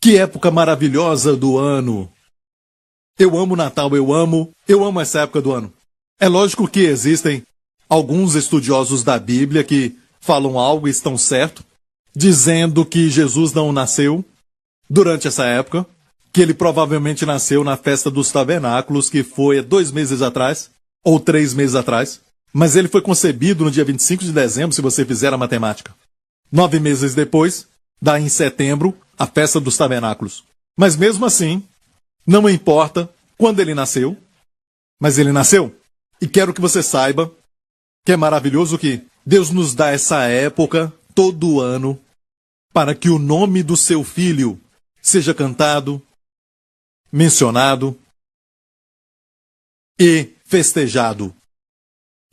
Que época maravilhosa do ano! Eu amo Natal, eu amo essa época do ano. É lógico que existem alguns estudiosos da Bíblia que falam algo e estão certo, dizendo que Jesus não nasceu durante essa época, que ele provavelmente nasceu na festa dos tabernáculos, que foi 2 meses atrás, ou 3 meses atrás, mas ele foi concebido no dia 25 de dezembro, se você fizer a matemática. 9 meses depois, dá em setembro, a festa dos tabernáculos. Mas mesmo assim, não importa quando ele nasceu, mas ele nasceu. E quero que você saiba que é maravilhoso que Deus nos dá essa época todo ano para que o nome do seu filho seja cantado, mencionado e festejado.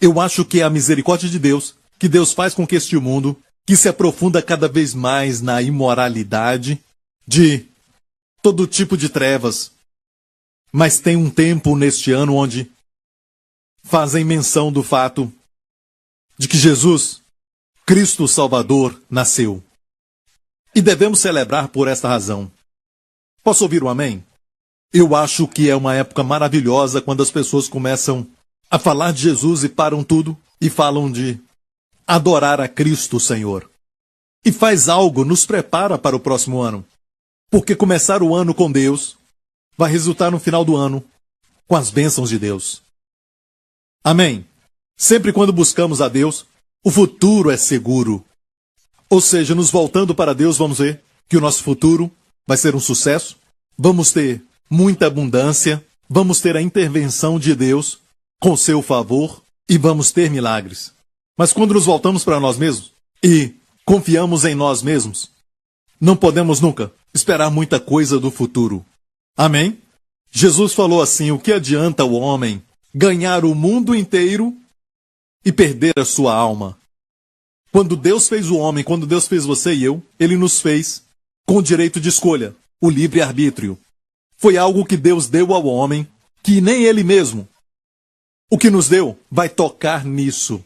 Eu acho que é a misericórdia de Deus que Deus faz com que este mundo, que se aprofunda cada vez mais na imoralidade de todo tipo de trevas, mas tem um tempo neste ano onde fazem menção do fato de que Jesus, Cristo Salvador, nasceu. E devemos celebrar por esta razão. Posso ouvir um amém? Eu acho que é uma época maravilhosa quando as pessoas começam a falar de Jesus e param tudo e falam de adorar a Cristo, Senhor. E faz algo, nos prepara para o próximo ano. Porque começar o ano com Deus vai resultar no final do ano com as bênçãos de Deus. Amém? Sempre quando buscamos a Deus, o futuro é seguro. Ou seja, nos voltando para Deus, vamos ver que o nosso futuro vai ser um sucesso, vamos ter muita abundância, vamos ter a intervenção de Deus com seu favor e vamos ter milagres. Mas quando nos voltamos para nós mesmos e confiamos em nós mesmos, não podemos nunca esperar muita coisa do futuro. Amém? Jesus falou assim: o que adianta o homem ganhar o mundo inteiro e perder a sua alma? Quando Deus fez o homem, quando Deus fez você e eu, Ele nos fez com o direito de escolha, o livre-arbítrio. Foi algo que Deus deu ao homem, que nem Ele mesmo, o que nos deu, vai tocar nisso.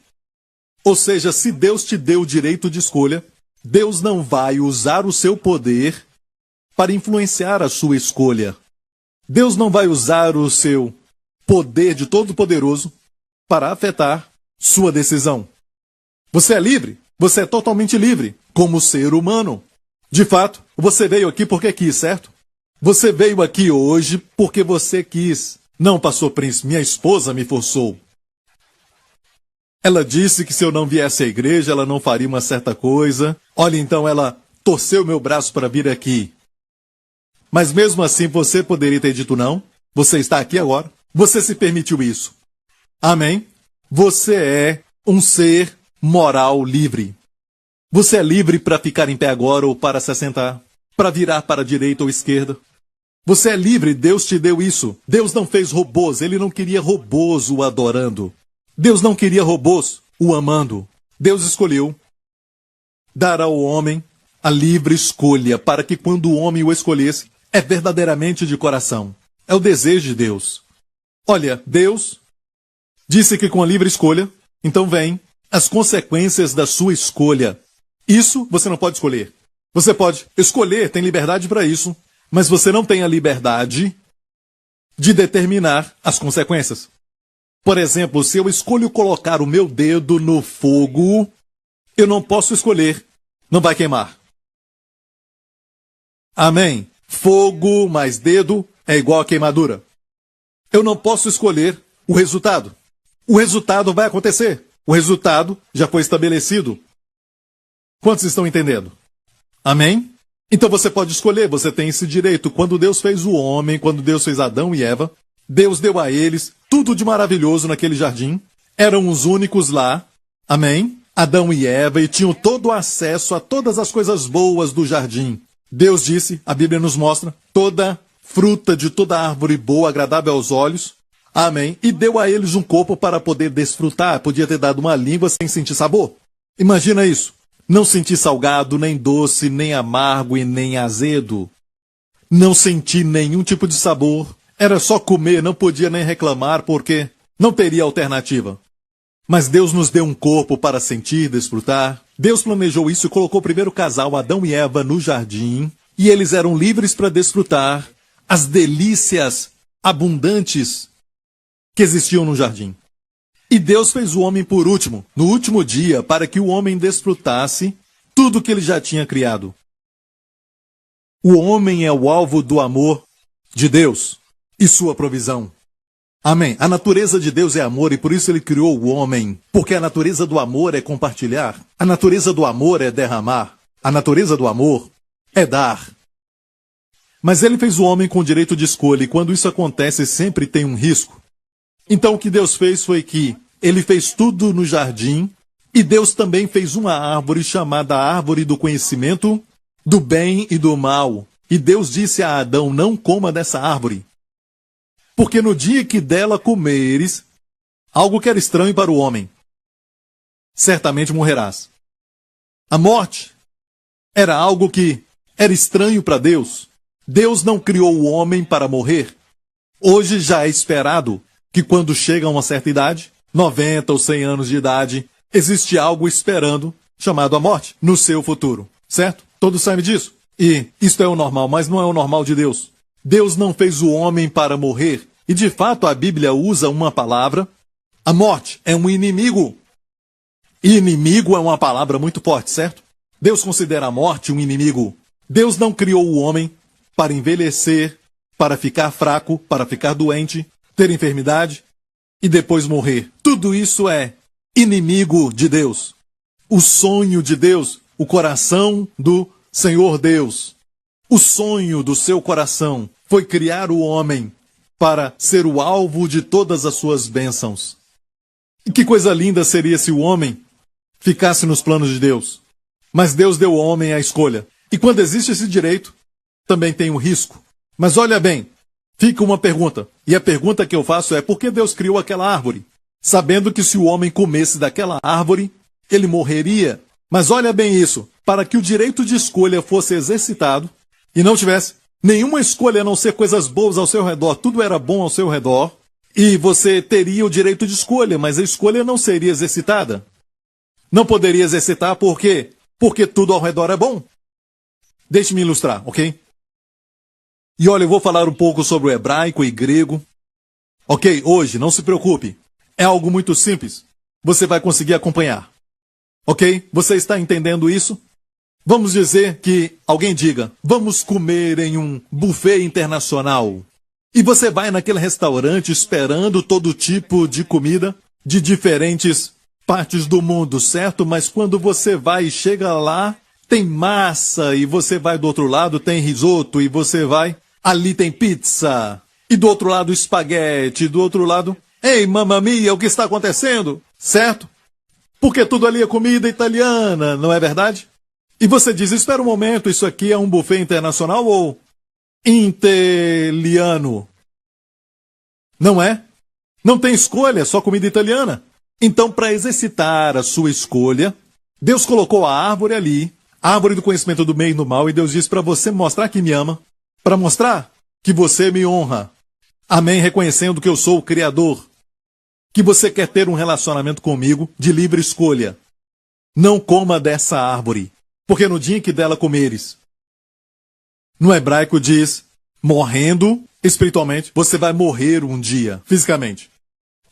Ou seja, se Deus te deu o direito de escolha, Deus não vai usar o seu poder para influenciar a sua escolha. Deus não vai usar o seu poder de Todo-Poderoso para afetar sua decisão. Você é livre, você é totalmente livre, como ser humano. De fato, você veio aqui porque quis, certo? Você veio aqui hoje porque você quis. Não, pastor Príncipe, minha esposa me forçou. Ela disse que se eu não viesse à igreja, ela não faria uma certa coisa. Olha, então ela torceu meu braço para vir aqui. Mas mesmo assim você poderia ter dito não. Você está aqui agora. Você se permitiu isso. Amém? Você é um ser moral livre. Você é livre para ficar em pé agora ou para se assentar, para virar para a direita ou esquerda. Você é livre, Deus te deu isso. Deus não fez robôs, Ele não queria robôs o adorando. Deus não queria robôs o amando. Deus escolheu dar ao homem a livre escolha para que quando o homem o escolhesse, é verdadeiramente de coração. É o desejo de Deus. Olha, Deus disse que com a livre escolha, então vem as consequências da sua escolha. Isso você não pode escolher. Você pode escolher, tem liberdade para isso, mas você não tem a liberdade de determinar as consequências. Por exemplo, se eu escolho colocar o meu dedo no fogo, eu não posso escolher, não vai queimar. Amém? Fogo mais dedo é igual a queimadura. Eu não posso escolher o resultado. O resultado vai acontecer. O resultado já foi estabelecido. Quantos estão entendendo? Amém? Então você pode escolher, você tem esse direito. Quando Deus fez o homem, quando Deus fez Adão e Eva, Deus deu a eles tudo de maravilhoso naquele jardim. Eram os únicos lá. Amém? Adão e Eva, e tinham todo o acesso a todas as coisas boas do jardim. Deus disse, a Bíblia nos mostra, toda fruta de toda árvore boa, agradável aos olhos. Amém? E deu a eles um corpo para poder desfrutar. Podia ter dado uma língua sem sentir sabor. Imagina isso. Não sentir salgado, nem doce, nem amargo e nem azedo. Não sentir nenhum tipo de sabor. Era só comer, não podia nem reclamar porque não teria alternativa. Mas Deus nos deu um corpo para sentir, desfrutar. Deus planejou isso e colocou o primeiro casal, Adão e Eva, no jardim. e eles eram livres para desfrutar as delícias abundantes que existiam no jardim. E Deus fez o homem por último, no último dia, para que o homem desfrutasse tudo que ele já tinha criado. O homem é o alvo do amor de Deus e sua provisão. Amém. A natureza de Deus é amor e por isso ele criou o homem. Porque a natureza do amor é compartilhar. A natureza do amor é derramar. A natureza do amor é dar. Mas ele fez o homem com direito de escolha e quando isso acontece sempre tem um risco. Então o que Deus fez foi que ele fez tudo no jardim e Deus também fez uma árvore chamada árvore do conhecimento do bem e do mal. E Deus disse a Adão, não coma dessa árvore. Porque no dia que dela comeres, algo que era estranho para o homem, certamente morrerás. A morte era algo que era estranho para Deus. Deus não criou o homem para morrer. Hoje já é esperado que quando chega a uma certa idade, 90 ou 100 anos de idade, existe algo esperando, chamado a morte, no seu futuro. Certo? Todos sabem disso. E isto é o normal, mas não é o normal de Deus. Deus não fez o homem para morrer. E de fato a Bíblia usa uma palavra. A morte é um inimigo. E inimigo é uma palavra muito forte, certo? Deus considera a morte um inimigo. Deus não criou o homem para envelhecer, para ficar fraco, para ficar doente, ter enfermidade e depois morrer. Tudo isso é inimigo de Deus. O sonho de Deus, o coração do Senhor Deus. O sonho do seu coração foi criar o homem para ser o alvo de todas as suas bênçãos. E que coisa linda seria se o homem ficasse nos planos de Deus. Mas Deus deu ao homem a escolha. E quando existe esse direito, também tem o risco. Mas olha bem, fica uma pergunta. E a pergunta que eu faço é, por que Deus criou aquela árvore? Sabendo que se o homem comesse daquela árvore, ele morreria. Mas olha bem isso, para que o direito de escolha fosse exercitado e não tivesse nenhuma escolha a não ser coisas boas ao seu redor, tudo era bom ao seu redor, e você teria o direito de escolha, mas a escolha não seria exercitada. Não poderia exercitar por quê? Porque tudo ao redor é bom. Deixe-me ilustrar, ok? E olha, eu vou falar um pouco sobre o hebraico e grego. Ok, hoje, não se preocupe. É algo muito simples. Você vai conseguir acompanhar. Ok? Você está entendendo isso? Vamos dizer que alguém diga, vamos comer em um buffet internacional. E você vai naquele restaurante esperando todo tipo de comida de diferentes partes do mundo, certo? Mas quando você vai e chega lá, tem massa, e você vai do outro lado, tem risoto, e você vai, ali tem pizza, e do outro lado espaguete, e do outro lado, ei, mamma mia, o que está acontecendo? Certo? Porque tudo ali é comida italiana, não é verdade? E você diz, espera um momento, isso aqui é um buffet internacional ou italiano? Não é? Não tem escolha, é só comida italiana. Então, para exercitar a sua escolha, Deus colocou a árvore ali, a árvore do conhecimento do bem e do mal, e Deus diz para você mostrar que me ama, para mostrar que você me honra. Amém, reconhecendo que eu sou o Criador. Que você quer ter um relacionamento comigo de livre escolha. Não coma dessa árvore, porque no dia em que dela comeres, no hebraico diz, morrendo espiritualmente, você vai morrer um dia, fisicamente.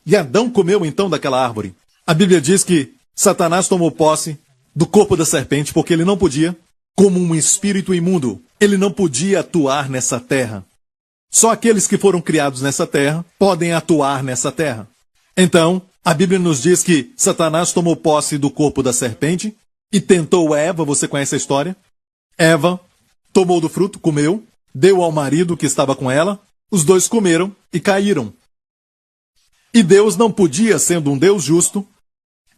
E Adão comeu então daquela árvore. A Bíblia diz que Satanás tomou posse do corpo da serpente, porque ele não podia, como um espírito imundo, ele não podia atuar nessa terra. Só aqueles que foram criados nessa terra podem atuar nessa terra. Então, a Bíblia nos diz que Satanás tomou posse do corpo da serpente e tentou Eva, você conhece a história? Eva tomou do fruto, comeu, deu ao marido que estava com ela, os dois comeram e caíram. E Deus não podia, sendo um Deus justo,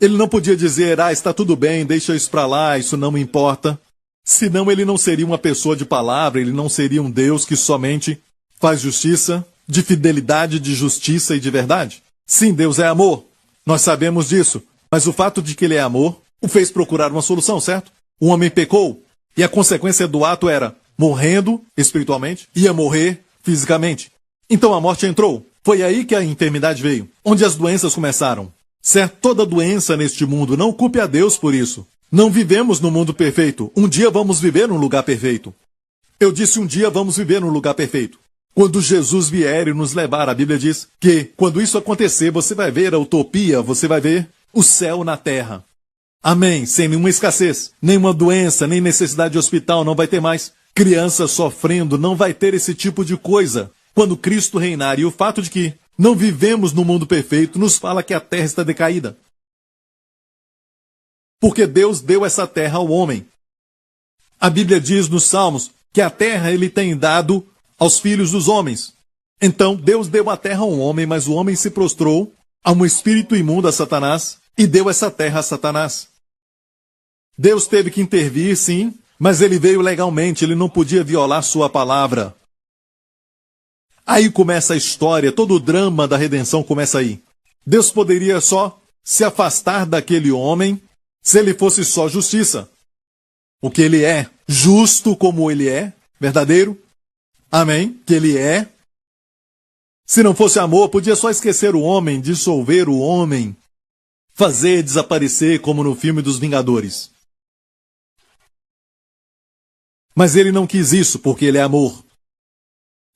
ele não podia dizer, está tudo bem, deixa isso para lá, isso não me importa. Senão ele não seria uma pessoa de palavra, ele não seria um Deus que somente faz justiça, de fidelidade, de justiça e de verdade. Sim, Deus é amor. Nós sabemos disso. Mas o fato de que ele é amor o fez procurar uma solução, certo? O homem pecou. E a consequência do ato era, morrendo espiritualmente, ia morrer fisicamente. Então a morte entrou. Foi aí que a enfermidade veio. Onde as doenças começaram. Certo? Toda doença neste mundo, não culpe a Deus por isso. Não vivemos no mundo perfeito. Um dia vamos viver num lugar perfeito. Eu disse um dia vamos viver num lugar perfeito. Quando Jesus vier e nos levar, a Bíblia diz que quando isso acontecer, você vai ver a utopia, você vai ver o céu na terra. Amém. Sem nenhuma escassez, nenhuma doença, nem necessidade de hospital, não vai ter mais. Crianças sofrendo, não vai ter esse tipo de coisa. Quando Cristo reinar, e o fato de que não vivemos no mundo perfeito, nos fala que a terra está decaída. Porque Deus deu essa terra ao homem. A Bíblia diz nos Salmos que a terra ele tem dado aos filhos dos homens. Então, Deus deu a terra ao homem, mas o homem se prostrou a um espírito imundo, a Satanás, e deu essa terra a Satanás. Deus teve que intervir, sim, mas ele veio legalmente, ele não podia violar sua palavra. Aí começa a história, todo o drama da redenção começa aí. Deus poderia só se afastar daquele homem se ele fosse só justiça. O que ele é, justo como ele é, verdadeiro. Amém? Que ele é. Se não fosse amor, podia só esquecer o homem, dissolver o homem, fazer desaparecer como no filme dos Vingadores. Mas ele não quis isso, porque ele é amor.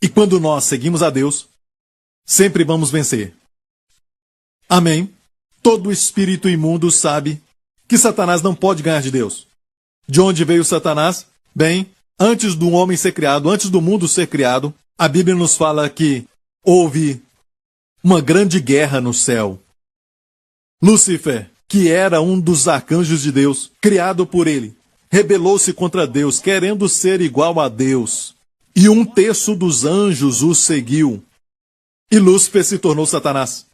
E quando nós seguimos a Deus, sempre vamos vencer. Amém? Todo espírito imundo sabe que Satanás não pode ganhar de Deus. De onde veio Satanás? Bem, antes do homem ser criado, antes do mundo ser criado, a Bíblia nos fala que houve uma grande guerra no céu. Lúcifer, que era um dos arcanjos de Deus, criado por ele, rebelou-se contra Deus, querendo ser igual a Deus. E 1/3 dos anjos o seguiu. E Lúcifer se tornou Satanás.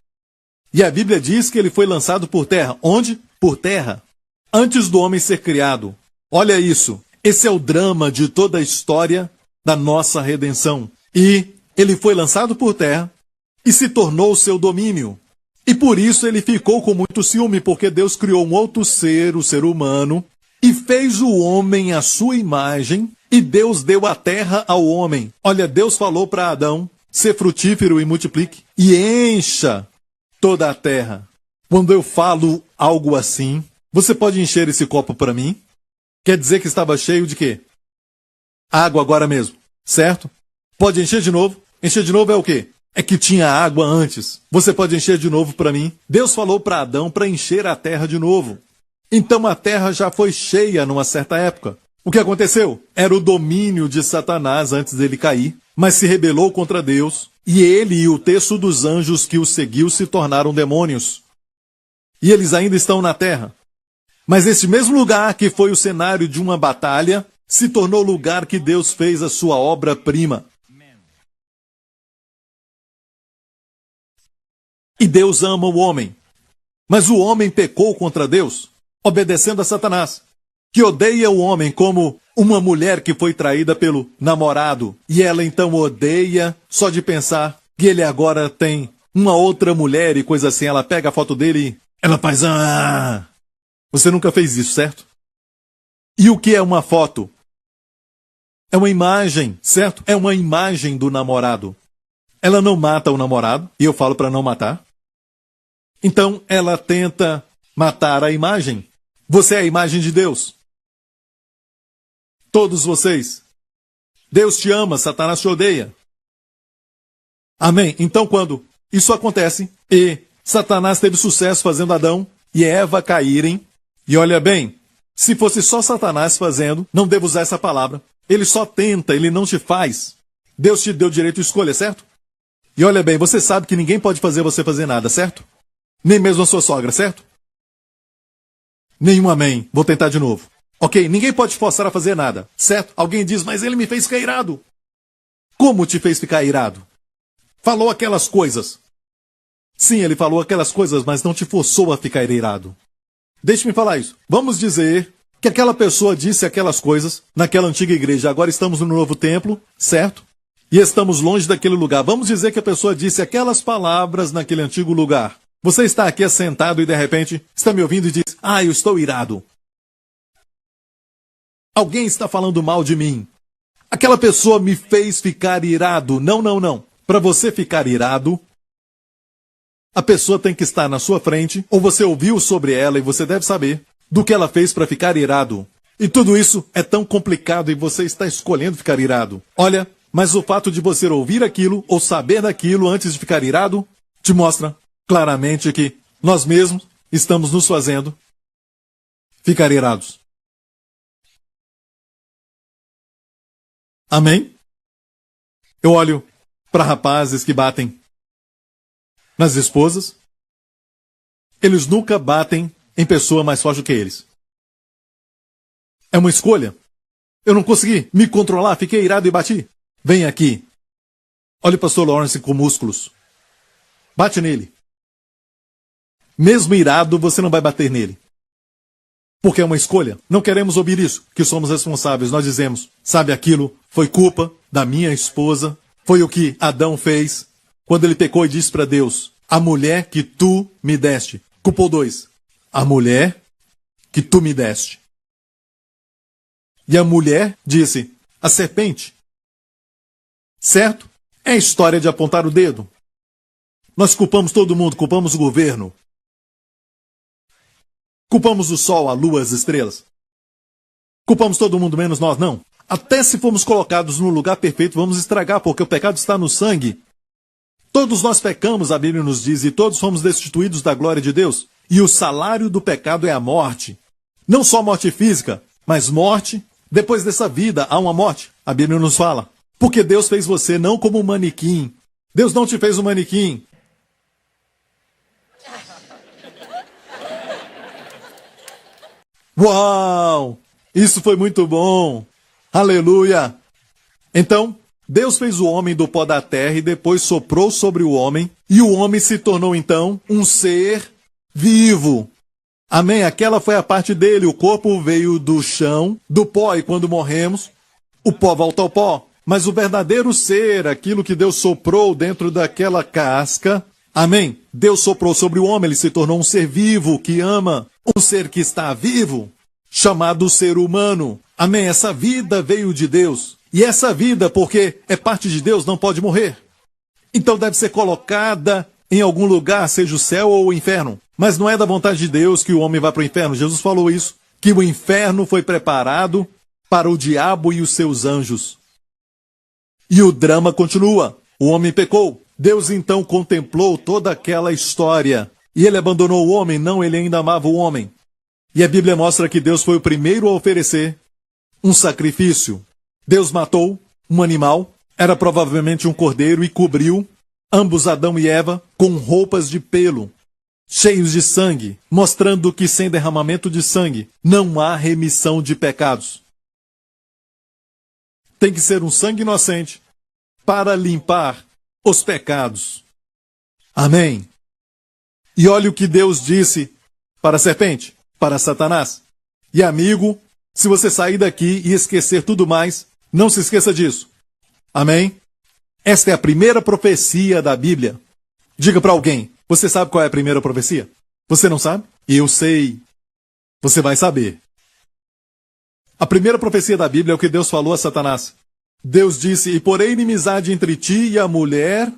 E a Bíblia diz que ele foi lançado por terra. Onde? Por terra. Antes do homem ser criado. Olha isso. Esse é o drama de toda a história da nossa redenção. E ele foi lançado por terra e se tornou o seu domínio. E por isso ele ficou com muito ciúme, porque Deus criou um outro ser, o ser humano, e fez o homem à sua imagem, e Deus deu a terra ao homem. Olha, Deus falou para Adão, ser frutífero e multiplique, e encha toda a terra. Quando eu falo algo assim, você pode encher esse copo para mim? Quer dizer que estava cheio de quê? Água agora mesmo, certo? Pode encher de novo? Encher de novo é o quê? É que tinha água antes. Você pode encher de novo para mim? Deus falou para Adão para encher a terra de novo. Então a terra já foi cheia numa certa época. O que aconteceu? Era o domínio de Satanás antes dele cair, mas se rebelou contra Deus, e ele e o 1/3 dos anjos que o seguiu se tornaram demônios. E eles ainda estão na terra. Mas esse mesmo lugar que foi o cenário de uma batalha, se tornou o lugar que Deus fez a sua obra-prima. E Deus ama o homem. Mas o homem pecou contra Deus, obedecendo a Satanás, que odeia o homem como uma mulher que foi traída pelo namorado. E ela então odeia só de pensar que ele agora tem uma outra mulher e coisa assim. Ela pega a foto dele e ela faz... Ah! Você nunca fez isso, certo? E o que é uma foto? É uma imagem, certo? É uma imagem do namorado. Ela não mata o namorado, e eu falo para não matar. Então ela tenta matar a imagem. Você é a imagem de Deus. Todos vocês. Deus te ama, Satanás te odeia. Amém? Então quando isso acontece, e Satanás teve sucesso fazendo Adão e Eva caírem, e olha bem, se fosse só Satanás fazendo, não devo usar essa palavra. Ele só tenta, ele não te faz. Deus te deu direito de escolha, certo? E olha bem, você sabe que ninguém pode fazer você fazer nada, certo? Nem mesmo a sua sogra, certo? Nenhum amém. Vou tentar de novo. Ok, ninguém pode te forçar a fazer nada, certo? Alguém diz, mas ele me fez ficar irado. Como te fez ficar irado? Falou aquelas coisas. Sim, ele falou aquelas coisas, mas não te forçou a ficar irado. Deixe-me falar isso. Vamos dizer que aquela pessoa disse aquelas coisas naquela antiga igreja. Agora estamos no novo templo, certo? E estamos longe daquele lugar. Vamos dizer que a pessoa disse aquelas palavras naquele antigo lugar. Você está aqui assentado e de repente está me ouvindo e diz, eu estou irado. Alguém está falando mal de mim. Aquela pessoa me fez ficar irado. Não, não, não. Para você ficar irado, a pessoa tem que estar na sua frente, ou você ouviu sobre ela e você deve saber do que ela fez para ficar irado. E tudo isso é tão complicado e você está escolhendo ficar irado. Olha, mas o fato de você ouvir aquilo ou saber daquilo antes de ficar irado te mostra claramente que nós mesmos estamos nos fazendo ficar irados. Amém? Eu olho para rapazes que batem nas esposas. Eles nunca batem em pessoa mais forte do que eles. É uma escolha. Eu não consegui me controlar, fiquei irado e bati. Vem aqui. Olha o pastor Lawrence com músculos. Bate nele. Mesmo irado, você não vai bater nele. Porque é uma escolha. Não queremos ouvir isso, que somos responsáveis. Nós dizemos, sabe aquilo? Foi culpa da minha esposa. Foi o que Adão fez quando ele pecou e disse para Deus, a mulher que tu me deste. Culpou dois. A mulher que tu me deste. E a mulher disse, a serpente. Certo? É a história de apontar o dedo. Nós culpamos todo mundo, culpamos o governo. Culpamos o sol, a lua, as estrelas. Culpamos todo mundo, menos nós, não. Até se formos colocados no lugar perfeito, vamos estragar, porque o pecado está no sangue. Todos nós pecamos, a Bíblia nos diz, e todos fomos destituídos da glória de Deus. E o salário do pecado é a morte. Não só morte física, mas morte. Depois dessa vida, há uma morte. A Bíblia nos fala. Porque Deus fez você não como um manequim. Deus não te fez um manequim. Uau! Isso foi muito bom! Aleluia! Então, Deus fez o homem do pó da terra e depois soprou sobre o homem, e o homem se tornou então um ser vivo. Amém? Aquela foi a parte dele. O corpo veio do chão, do pó, e quando morremos, o pó volta ao pó. Mas o verdadeiro ser, aquilo que Deus soprou dentro daquela casca, amém? Deus soprou sobre o homem, ele se tornou um ser vivo que ama, um ser que está vivo, chamado ser humano. Amém? Essa vida veio de Deus. E essa vida, porque é parte de Deus, não pode morrer. Então deve ser colocada em algum lugar, seja o céu ou o inferno. Mas não é da vontade de Deus que o homem vá para o inferno. Jesus falou isso, que o inferno foi preparado para o diabo e os seus anjos. E o drama continua. O homem pecou. Deus então contemplou toda aquela história. E ele abandonou o homem? Não, ele ainda amava o homem. E a Bíblia mostra que Deus foi o primeiro a oferecer um sacrifício. Deus matou um animal, era provavelmente um cordeiro, e cobriu ambos Adão e Eva com roupas de pelo, cheios de sangue, mostrando que sem derramamento de sangue não há remissão de pecados. Tem que ser um sangue inocente para limpar os pecados. Amém. E olha o que Deus disse para a serpente, para Satanás. E amigo, se você sair daqui e esquecer tudo mais, não se esqueça disso. Amém? Esta é a primeira profecia da Bíblia. Diga para alguém, você sabe qual é a primeira profecia? Você não sabe? Eu sei. Você vai saber. A primeira profecia da Bíblia é o que Deus falou a Satanás. Deus disse, e porém inimizade entre ti e a mulher,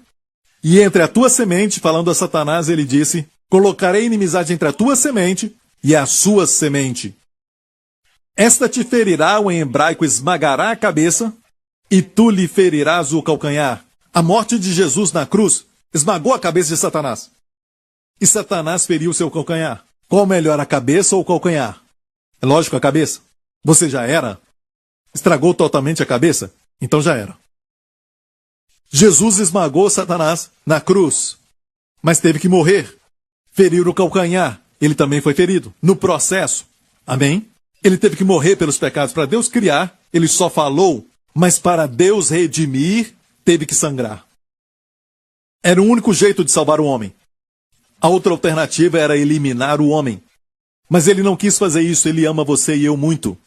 e entre a tua semente, falando a Satanás, ele disse, colocarei inimizade entre a tua semente e a sua semente. Esta te ferirá, o em hebraico esmagará a cabeça, e tu lhe ferirás o calcanhar. A morte de Jesus na cruz esmagou a cabeça de Satanás. E Satanás feriu seu calcanhar. Qual melhor, a cabeça ou o calcanhar? É lógico, a cabeça. Você já era? Estragou totalmente a cabeça? Então já era. Jesus esmagou Satanás na cruz, mas teve que morrer. Ferir o calcanhar. Ele também foi ferido no processo. Amém? Ele teve que morrer pelos pecados. Para Deus criar, ele só falou, mas para Deus redimir, teve que sangrar. Era o único jeito de salvar o homem. A outra alternativa era eliminar o homem. Mas ele não quis fazer isso, ele ama você e eu muito.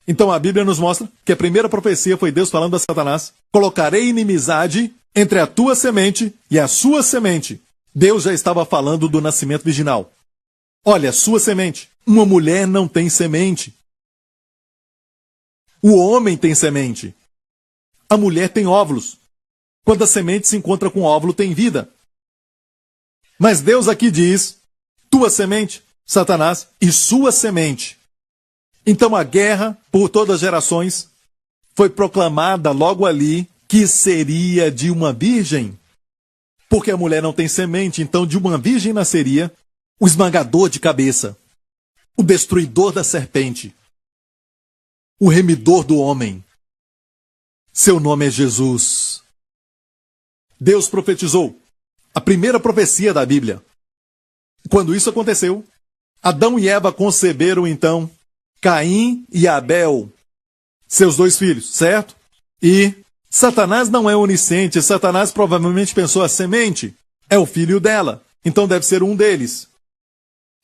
Então a Bíblia nos mostra que a primeira profecia foi Deus falando a Satanás, colocarei inimizade entre a tua semente e a sua semente. Deus já estava falando do nascimento virginal. Olha, sua semente. Uma mulher não tem semente. O homem tem semente. A mulher tem óvulos. Quando a semente se encontra com o óvulo, tem vida. Mas Deus aqui diz, tua semente, Satanás, e sua semente. Então a guerra, por todas as gerações, foi proclamada logo ali que seria de uma virgem. Porque a mulher não tem semente, então de uma virgem nasceria o esmagador de cabeça, o destruidor da serpente, o remidor do homem. Seu nome é Jesus. Deus profetizou a primeira profecia da Bíblia. Quando isso aconteceu, Adão e Eva conceberam então Caim e Abel, seus dois filhos, certo? E Satanás não é onisciente, Satanás provavelmente pensou a semente é o filho dela, então deve ser um deles.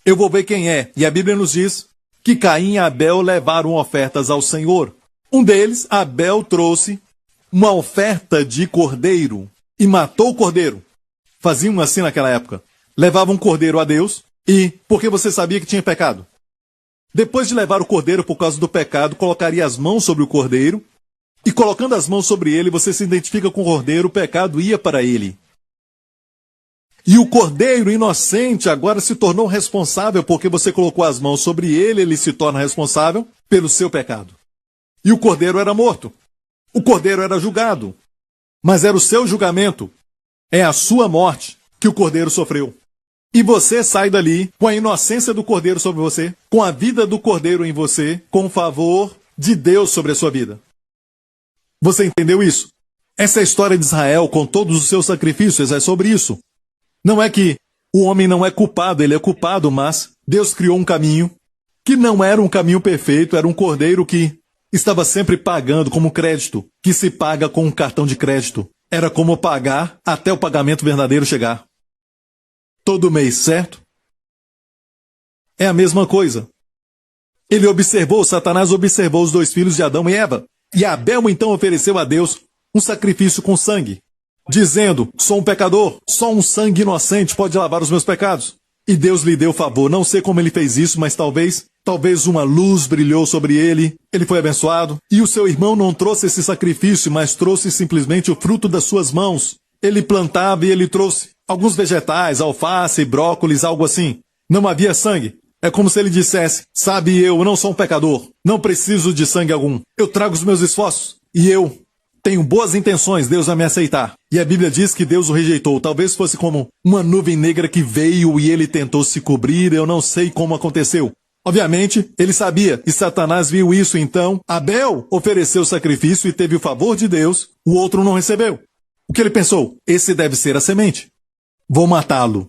Eu vou ver quem é, e a Bíblia nos diz que Caim e Abel levaram ofertas ao Senhor. Um deles, Abel, trouxe uma oferta de cordeiro e matou o cordeiro. Faziam assim naquela época. Levavam um cordeiro a Deus e, porque você sabia que tinha pecado, depois de levar o cordeiro por causa do pecado, colocaria as mãos sobre o cordeiro e, colocando as mãos sobre ele, você se identifica com o cordeiro, o pecado ia para ele. E o cordeiro inocente agora se tornou responsável porque você colocou as mãos sobre ele, ele se torna responsável pelo seu pecado. E o cordeiro era morto. O cordeiro era julgado. Mas era o seu julgamento, é a sua morte que o cordeiro sofreu. E você sai dali com a inocência do cordeiro sobre você, com a vida do cordeiro em você, com o favor de Deus sobre a sua vida. Você entendeu isso? Essa é a história de Israel com todos os seus sacrifícios, é sobre isso. Não é que o homem não é culpado, ele é culpado, mas Deus criou um caminho que não era um caminho perfeito, era um cordeiro que estava sempre pagando como crédito, que se paga com um cartão de crédito. Era como pagar até o pagamento verdadeiro chegar. Todo mês, certo? É a mesma coisa. Ele observou, Satanás observou os dois filhos de Adão e Eva. E Abel então ofereceu a Deus um sacrifício com sangue, dizendo, sou um pecador, só um sangue inocente pode lavar os meus pecados. E Deus lhe deu favor. Não sei como ele fez isso, mas talvez uma luz brilhou sobre ele, ele foi abençoado. E o seu irmão não trouxe esse sacrifício, mas trouxe simplesmente o fruto das suas mãos. Ele plantava e ele trouxe alguns vegetais, alface, brócolis, algo assim. Não havia sangue. É como se ele dissesse, sabe, eu não sou um pecador, não preciso de sangue algum. Eu trago os meus esforços e eu tenho boas intenções, Deus vai me aceitar. E a Bíblia diz que Deus o rejeitou. Talvez fosse como uma nuvem negra que veio e ele tentou se cobrir, eu não sei como aconteceu. Obviamente, ele sabia, e Satanás viu isso, então Abel ofereceu o sacrifício e teve o favor de Deus, o outro não recebeu. O que ele pensou? Esse deve ser a semente. Vou matá-lo.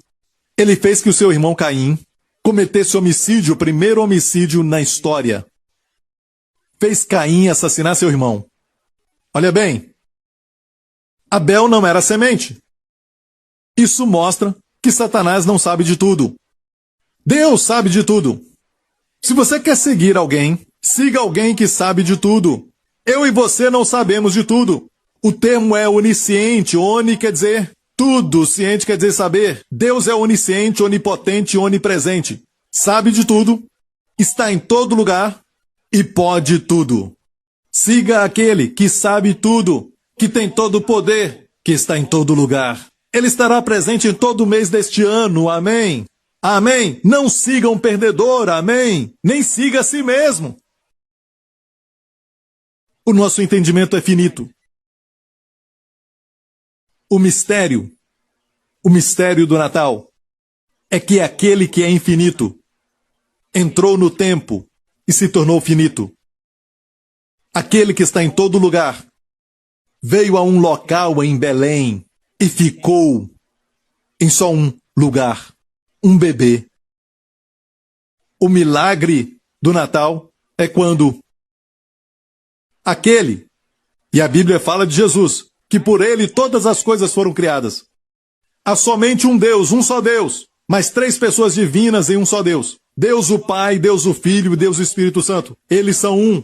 Ele fez que o seu irmão Caim cometesse homicídio, o primeiro homicídio na história. Fez Caim assassinar seu irmão. Olha bem, Abel não era semente. Isso mostra que Satanás não sabe de tudo. Deus sabe de tudo. Se você quer seguir alguém, siga alguém que sabe de tudo. Eu e você não sabemos de tudo. O termo é onisciente, oni quer dizer tudo, ciente quer dizer saber. Deus é onisciente, onipotente e onipresente. Sabe de tudo, está em todo lugar e pode tudo. Siga aquele que sabe tudo, que tem todo o poder, que está em todo lugar. Ele estará presente em todo mês deste ano, amém? Amém? Não siga um perdedor, amém? Nem siga a si mesmo. O nosso entendimento é finito. O mistério do Natal é que aquele que é infinito entrou no tempo e se tornou finito. Aquele que está em todo lugar veio a um local em Belém e ficou em só um lugar, um bebê. O milagre do Natal é quando aquele, e a Bíblia fala de Jesus, que por ele todas as coisas foram criadas. Há somente um Deus, um só Deus, mas três pessoas divinas em um só Deus. Deus o Pai, Deus o Filho e Deus o Espírito Santo. Eles são um.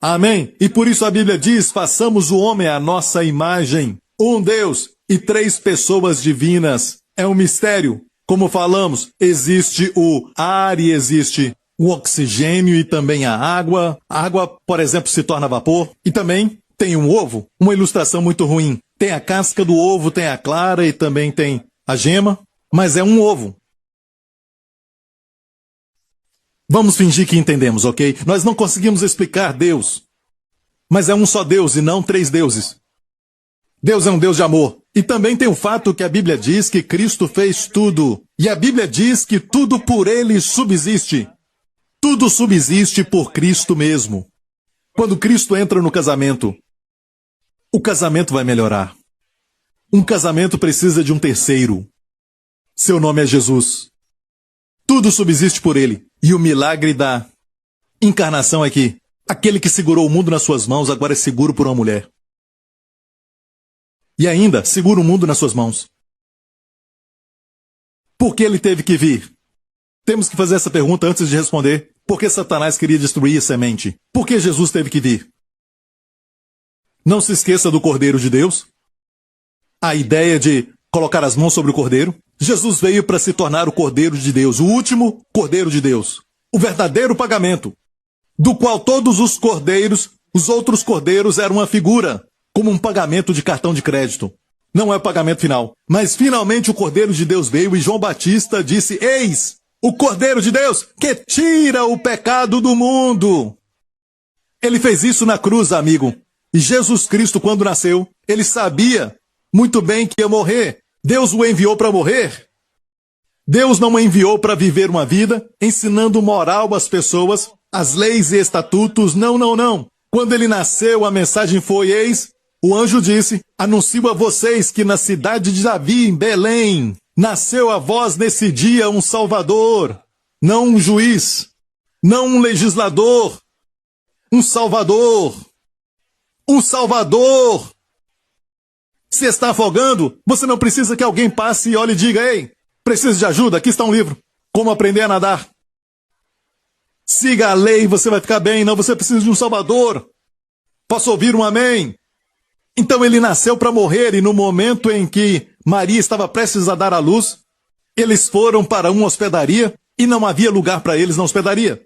Amém? E por isso a Bíblia diz, façamos o homem à nossa imagem. Um Deus e três pessoas divinas. É um mistério. Como falamos, existe o ar e existe o oxigênio e também a água. A água, por exemplo, se torna vapor. E também tem um ovo, uma ilustração muito ruim. Tem a casca do ovo, tem a clara e também tem a gema, mas é um ovo. Vamos fingir que entendemos, ok? Nós não conseguimos explicar Deus. Mas é um só Deus e não três deuses. Deus é um Deus de amor. E também tem o fato que a Bíblia diz que Cristo fez tudo. E a Bíblia diz que tudo por Ele subsiste. Tudo subsiste por Cristo mesmo. Quando Cristo entra no casamento, o casamento vai melhorar. Um casamento precisa de um terceiro. Seu nome é Jesus. Tudo subsiste por Ele. E o milagre da encarnação é que aquele que segurou o mundo nas suas mãos agora é seguro por uma mulher. E ainda, segura o mundo nas suas mãos. Por que ele teve que vir? Temos que fazer essa pergunta antes de responder. Por que Satanás queria destruir a semente? Por que Jesus teve que vir? Não se esqueça do Cordeiro de Deus. A ideia de colocar as mãos sobre o Cordeiro. Jesus veio para se tornar o Cordeiro de Deus, o último Cordeiro de Deus. O verdadeiro pagamento, do qual todos os cordeiros, os outros cordeiros eram uma figura, como um pagamento de cartão de crédito. Não é o pagamento final. Mas finalmente o Cordeiro de Deus veio e João Batista disse: eis, o Cordeiro de Deus que tira o pecado do mundo. Ele fez isso na cruz, amigo. E Jesus Cristo, quando nasceu, ele sabia muito bem que ia morrer. Deus o enviou para morrer. Deus não o enviou para viver uma vida ensinando moral às pessoas, as leis e estatutos. Não, não, não. Quando ele nasceu, a mensagem foi: eis, o anjo disse, anuncio a vocês que na cidade de Davi, em Belém, nasceu a vós nesse dia um Salvador, não um juiz, não um legislador, um Salvador. Um Salvador! Se está afogando, você não precisa que alguém passe e olhe e diga: ei, preciso de ajuda? Aqui está um livro. Como aprender a nadar. Siga a lei, você vai ficar bem. Não, você precisa de um Salvador. Posso ouvir um amém? Então ele nasceu para morrer, e no momento em que Maria estava prestes a dar à luz, eles foram para uma hospedaria e não havia lugar para eles na hospedaria.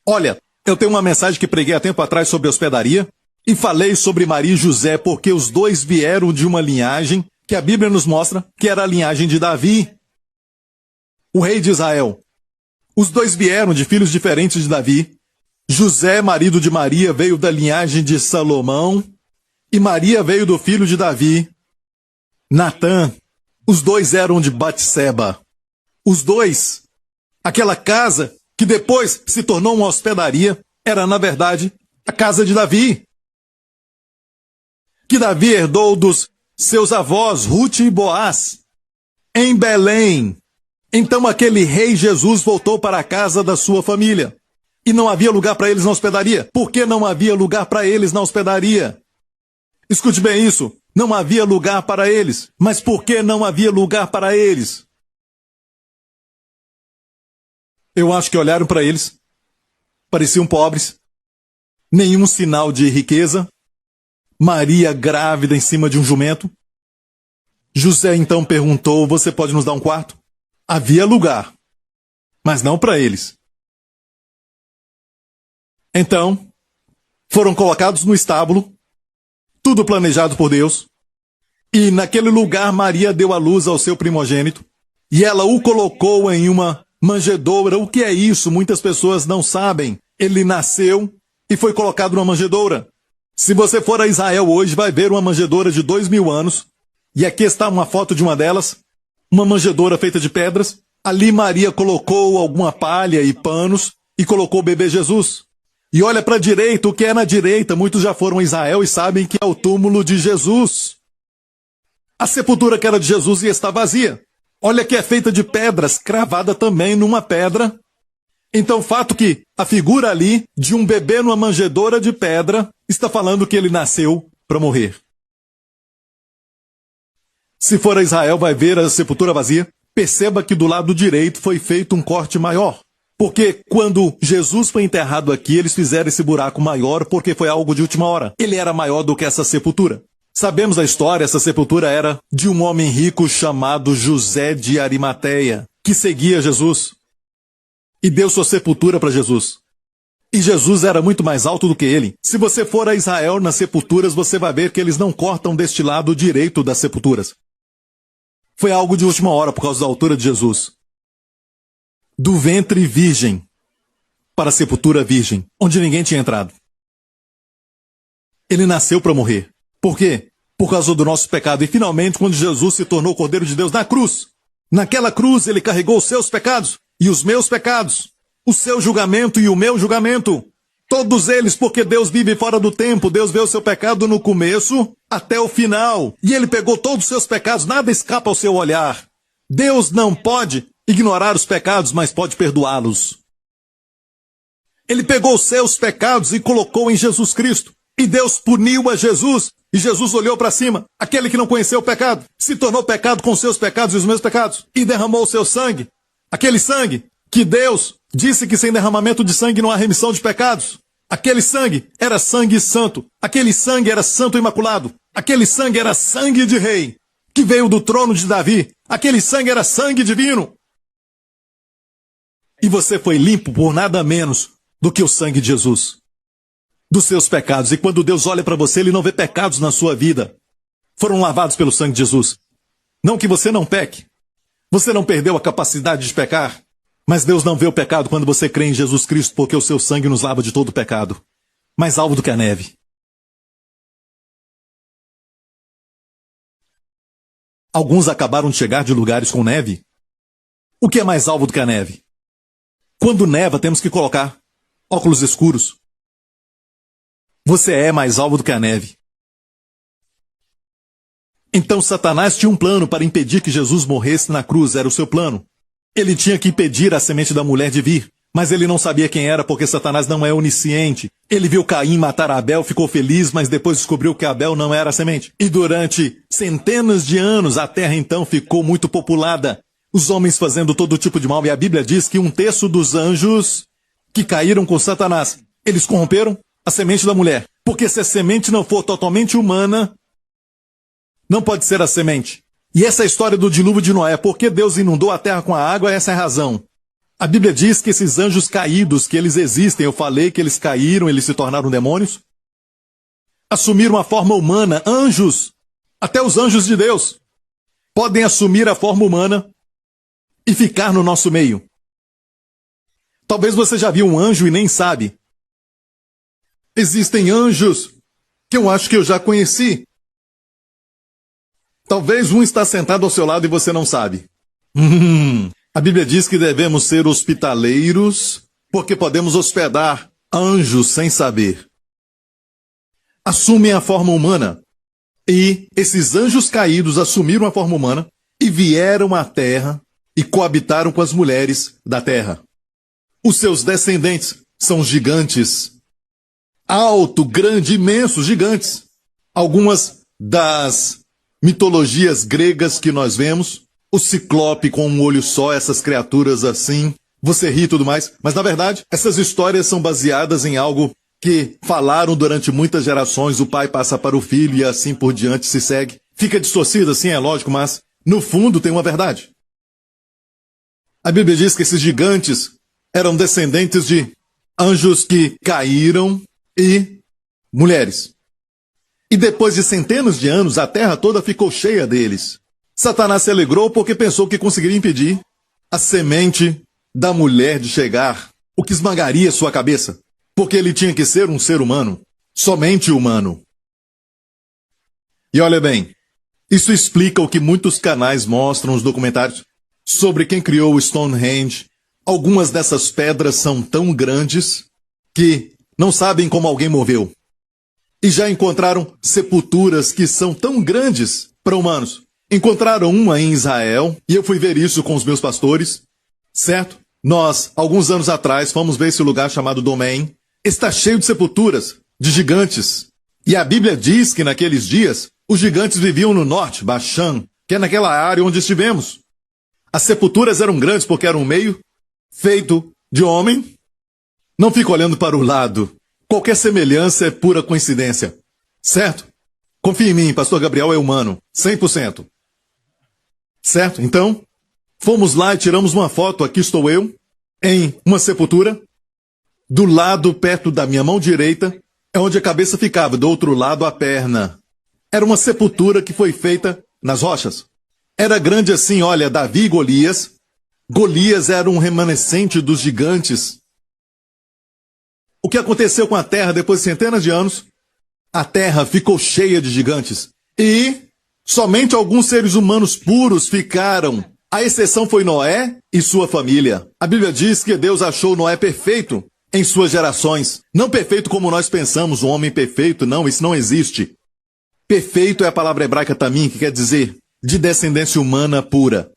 Olha, eu tenho uma mensagem que preguei há tempo atrás sobre hospedaria, e falei sobre Maria e José porque os dois vieram de uma linhagem que a Bíblia nos mostra que era a linhagem de Davi, o rei de Israel. Os dois vieram de filhos diferentes de Davi. José, marido de Maria, veio da linhagem de Salomão, e Maria veio do filho de Davi, Natã. Os dois eram de Batseba. Os dois, aquela casa que depois se tornou uma hospedaria, era na verdade a casa de Davi, que Davi herdou dos seus avós, Ruth e Boaz, em Belém. Então aquele rei Jesus voltou para a casa da sua família. E não havia lugar para eles na hospedaria. Por que não havia lugar para eles na hospedaria? Escute bem isso. Não havia lugar para eles. Mas por que não havia lugar para eles? Eu acho que olharam para eles. Pareciam pobres. Nenhum sinal de riqueza. Maria grávida em cima de um jumento. José então perguntou: você pode nos dar um quarto? Havia lugar, mas não para eles. Então, foram colocados no estábulo, tudo planejado por Deus, e naquele lugar Maria deu à luz ao seu primogênito, e ela o colocou em uma manjedoura. O que é isso? Muitas pessoas não sabem. Ele nasceu e foi colocado numa manjedoura. Se você for a Israel hoje, vai ver uma manjedoura de 2000 anos. E aqui está uma foto de uma delas. Uma manjedoura feita de pedras. Ali Maria colocou alguma palha e panos e colocou o bebê Jesus. E olha para a direita, o que é na direita? Muitos já foram a Israel e sabem que é o túmulo de Jesus. A sepultura que era de Jesus está vazia. Olha que é feita de pedras, cravada também numa pedra. Então o fato que a figura ali de um bebê numa manjedoura de pedra está falando que ele nasceu para morrer. Se for a Israel, vai ver a sepultura vazia. Perceba que do lado direito foi feito um corte maior. Porque quando Jesus foi enterrado aqui, eles fizeram esse buraco maior porque foi algo de última hora. Ele era maior do que essa sepultura. Sabemos a história, essa sepultura era de um homem rico chamado José de Arimateia, que seguia Jesus e deu sua sepultura para Jesus. E Jesus era muito mais alto do que ele. Se você for a Israel nas sepulturas, você vai ver que eles não cortam deste lado direito das sepulturas. Foi algo de última hora por causa da altura de Jesus. Do ventre virgem. para a sepultura virgem, onde ninguém tinha entrado. Ele nasceu para morrer. Por quê? Por causa do nosso pecado. E finalmente, quando Jesus se tornou o Cordeiro de Deus na cruz, naquela cruz ele carregou os seus pecados e os meus pecados, o seu julgamento e o meu julgamento. Todos eles, porque Deus vive fora do tempo. Deus vê o seu pecado no começo até o final. E ele pegou todos os seus pecados, nada escapa ao seu olhar. Deus não pode ignorar os pecados, mas pode perdoá-los. Ele pegou os seus pecados e colocou em Jesus Cristo. E Deus puniu a Jesus. E Jesus olhou para cima. Aquele que não conheceu o pecado se tornou pecado com os seus pecados e os meus pecados. E derramou o seu sangue. Aquele sangue que Deus disse que sem derramamento de sangue não há remissão de pecados. Aquele sangue era sangue santo. Aquele sangue era santo imaculado. Aquele sangue era sangue de rei, que veio do trono de Davi. Aquele sangue era sangue divino. E você foi limpo por nada menos do que o sangue de Jesus, dos seus pecados. E quando Deus olha para você, Ele não vê pecados na sua vida. Foram lavados pelo sangue de Jesus. Não que você não peque. Você não perdeu a capacidade de pecar. Mas Deus não vê o pecado quando você crê em Jesus Cristo, porque o seu sangue nos lava de todo o pecado. Mais alvo do que a neve. Alguns acabaram de chegar de lugares com neve. O que é mais alvo do que a neve? Quando neva, temos que colocar óculos escuros. Você é mais alvo do que a neve. Então Satanás tinha um plano para impedir que Jesus morresse na cruz. Era o seu plano. Ele tinha que impedir a semente da mulher de vir. Mas ele não sabia quem era, porque Satanás não é onisciente. Ele viu Caim matar Abel, ficou feliz, mas depois descobriu que Abel não era a semente. E durante centenas de anos, a terra então ficou muito populada. Os homens fazendo todo tipo de mal. E a Bíblia diz que 1/3 dos anjos que caíram com Satanás, eles corromperam a semente da mulher. Porque se a semente não for totalmente humana, não pode ser a semente. E essa é a história do dilúvio de Noé. Por que Deus inundou a terra com a água? Essa é a razão. A Bíblia diz que esses anjos caídos, que eles existem, eu falei que eles caíram, eles se tornaram demônios, assumiram a forma humana. Anjos, até os anjos de Deus, podem assumir a forma humana e ficar no nosso meio. Talvez você já viu um anjo e nem sabe. Existem anjos que eu acho que eu já conheci. Talvez um está sentado ao seu lado e você não sabe. A Bíblia diz que devemos ser hospitaleiros, porque podemos hospedar anjos sem saber. Assumem a forma humana. E esses anjos caídos assumiram a forma humana e vieram à terra e coabitaram com as mulheres da terra. Os seus descendentes são gigantes. Alto, grande, imensos, gigantes. Algumas das mitologias gregas que nós vemos, o ciclope com um olho só, essas criaturas assim, você ri e tudo mais, mas na verdade, essas histórias são baseadas em algo que falaram durante muitas gerações, o pai passa para o filho e assim por diante se segue. Fica distorcido assim, é lógico, mas no fundo tem uma verdade. A Bíblia diz que esses gigantes eram descendentes de anjos que caíram e mulheres. E depois de centenas de anos, a terra toda ficou cheia deles. Satanás se alegrou porque pensou que conseguiria impedir a semente da mulher de chegar, o que esmagaria sua cabeça, porque ele tinha que ser um ser humano, somente humano. E olha bem, isso explica o que muitos canais mostram nos documentários sobre quem criou o Stonehenge. Algumas dessas pedras são tão grandes que não sabem como alguém moveu. E já encontraram sepulturas que são tão grandes para humanos. Encontraram uma em Israel, e eu fui ver isso com os meus pastores, certo? Nós, alguns anos atrás, fomos ver esse lugar chamado Domain. Está cheio de sepulturas, de gigantes. E a Bíblia diz que naqueles dias, os gigantes viviam no norte, Bashan, que é naquela área onde estivemos. As sepulturas eram grandes porque eram um meio feito de homem. Não fica olhando para o lado. Qualquer semelhança é pura coincidência. Certo? Confie em mim, pastor Gabriel é humano. 100%. Certo? Então, fomos lá e tiramos uma foto. Aqui estou eu, em uma sepultura. Do lado, perto da minha mão direita, é onde a cabeça ficava. Do outro lado, a perna. Era uma sepultura que foi feita nas rochas. Era grande assim, olha, Davi e Golias. Golias era um remanescente dos gigantes. O que aconteceu com a terra depois de centenas de anos? A terra ficou cheia de gigantes. E somente alguns seres humanos puros ficaram. A exceção foi Noé e sua família. A Bíblia diz que Deus achou Noé perfeito em suas gerações. Não perfeito como nós pensamos, um homem perfeito. Não, isso não existe. Perfeito é a palavra hebraica tamim, que quer dizer de descendência humana pura.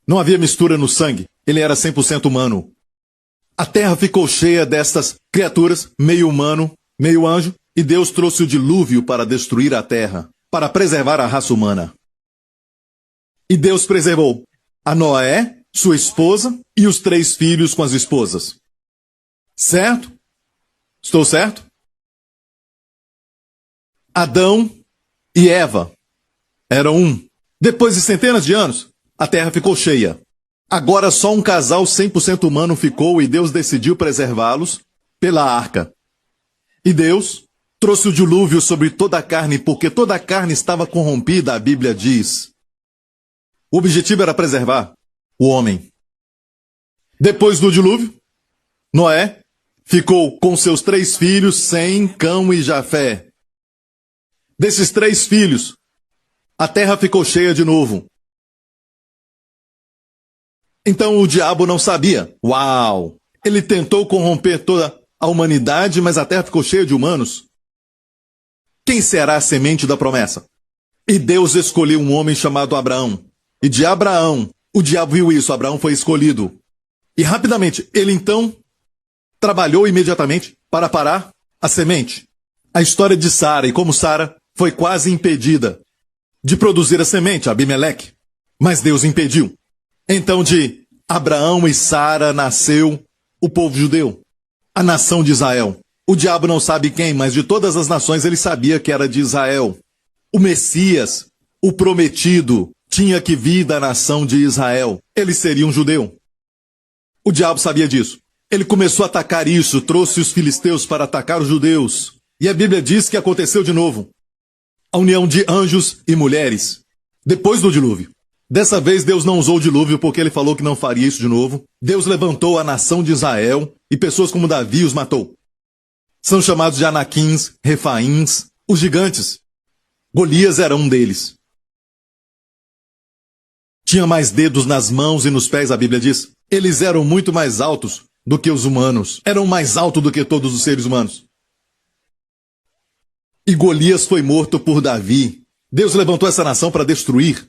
Não havia mistura no sangue. Ele era 100% humano. A terra ficou cheia destas criaturas, meio humano, meio anjo, e Deus trouxe o dilúvio para destruir a terra, para preservar a raça humana. E Deus preservou a Noé, sua esposa, e os 3 filhos com as esposas. Certo? Estou certo? Adão e Eva eram um. Depois de centenas de anos, a terra ficou cheia. Agora só um casal 100% humano ficou e Deus decidiu preservá-los pela arca. E Deus trouxe o dilúvio sobre toda a carne, porque toda a carne estava corrompida, a Bíblia diz. O objetivo era preservar o homem. Depois do dilúvio, Noé ficou com seus 3 filhos, Sem, Cão e Jafé. Desses 3 filhos, a terra ficou cheia de novo. Então o diabo não sabia. Uau! Ele tentou corromper toda a humanidade, mas a terra ficou cheia de humanos. Quem será a semente da promessa? E Deus escolheu um homem chamado Abraão. E de Abraão, o diabo viu isso, Abraão foi escolhido. E rapidamente, ele então trabalhou imediatamente para parar a semente. A história de Sara e como Sara foi quase impedida de produzir a semente, Abimeleque. Mas Deus impediu. Então de Abraão e Sara nasceu o povo judeu, a nação de Israel. O diabo não sabe quem, mas de todas as nações ele sabia que era de Israel. O Messias, o prometido, tinha que vir da nação de Israel. Ele seria um judeu. O diabo sabia disso. Ele começou a atacar isso, trouxe os filisteus para atacar os judeus. E a Bíblia diz que aconteceu de novo. A união de anjos e mulheres, depois do dilúvio. Dessa vez Deus não usou o dilúvio porque ele falou que não faria isso de novo. Deus levantou a nação de Israel e pessoas como Davi os matou. São chamados de Anaquins, Refaíns, os gigantes. Golias era um deles. Tinha mais dedos nas mãos e nos pés, a Bíblia diz. Eles eram muito mais altos do que os humanos. Eram mais altos do que todos os seres humanos. E Golias foi morto por Davi. Deus levantou essa nação para destruir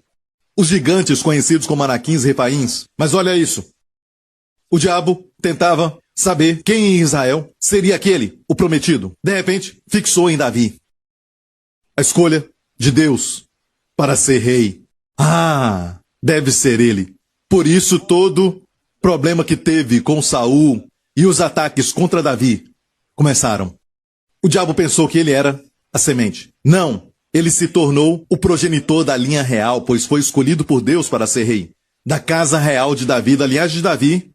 os gigantes conhecidos como Anaquins e Refaíns. Mas olha isso. O diabo tentava saber quem em Israel seria aquele, o prometido. De repente, fixou em Davi a escolha de Deus para ser rei. Ah, deve ser ele. Por isso todo problema que teve com Saul e os ataques contra Davi começaram. O diabo pensou que ele era a semente. Não, ele se tornou o progenitor da linha real, pois foi escolhido por Deus para ser rei. Da casa real de Davi, da linhagem de Davi,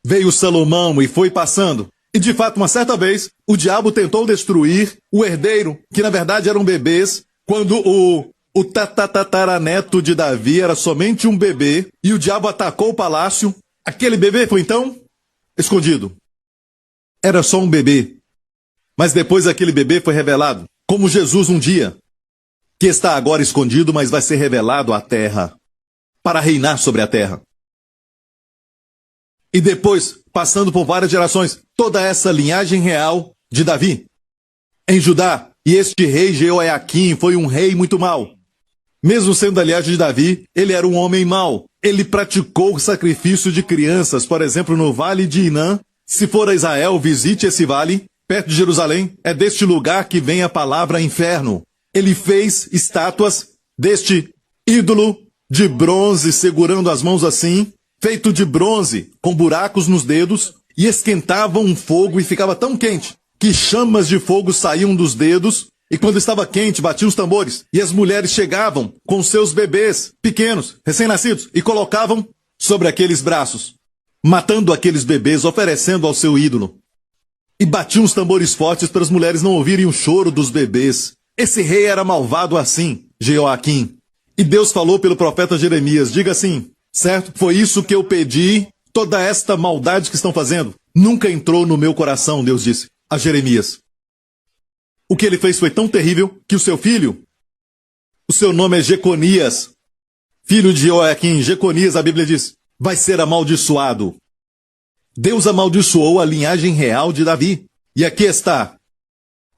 veio Salomão e foi passando. E de fato, uma certa vez, o diabo tentou destruir o herdeiro, que na verdade eram bebês, quando o tatataraneto de Davi era somente um bebê, e o diabo atacou o palácio. Aquele bebê foi então escondido. Era só um bebê. Mas depois aquele bebê foi revelado, como Jesus um dia, que está agora escondido, mas vai ser revelado à terra, para reinar sobre a terra. E depois, passando por várias gerações, toda essa linhagem real de Davi, em Judá, e este rei Jeoiaquim foi um rei muito mau. Mesmo sendo da linhagem de Davi, ele era um homem mau. Ele praticou o sacrifício de crianças, por exemplo, no vale de Inã. Se for a Israel, visite esse vale, perto de Jerusalém. É deste lugar que vem a palavra inferno. Ele fez estátuas deste ídolo de bronze, segurando as mãos assim, feito de bronze, com buracos nos dedos, e esquentava um fogo e ficava tão quente que chamas de fogo saíam dos dedos, e quando estava quente, batiam os tambores, e as mulheres chegavam com seus bebês pequenos, recém-nascidos, e colocavam sobre aqueles braços, matando aqueles bebês, oferecendo ao seu ídolo. E batiam os tambores fortes para as mulheres não ouvirem o choro dos bebês. Esse rei era malvado assim, Jeoaquim. E Deus falou pelo profeta Jeremias, diga assim, certo? Foi isso que eu pedi, toda esta maldade que estão fazendo. nunca entrou no meu coração, Deus disse a Jeremias. O que ele fez foi tão terrível que o seu filho, o seu nome é Jeconias, filho de Joaquim, Jeconias, a Bíblia diz, vai ser amaldiçoado. Deus amaldiçoou a linhagem real de Davi. E aqui está.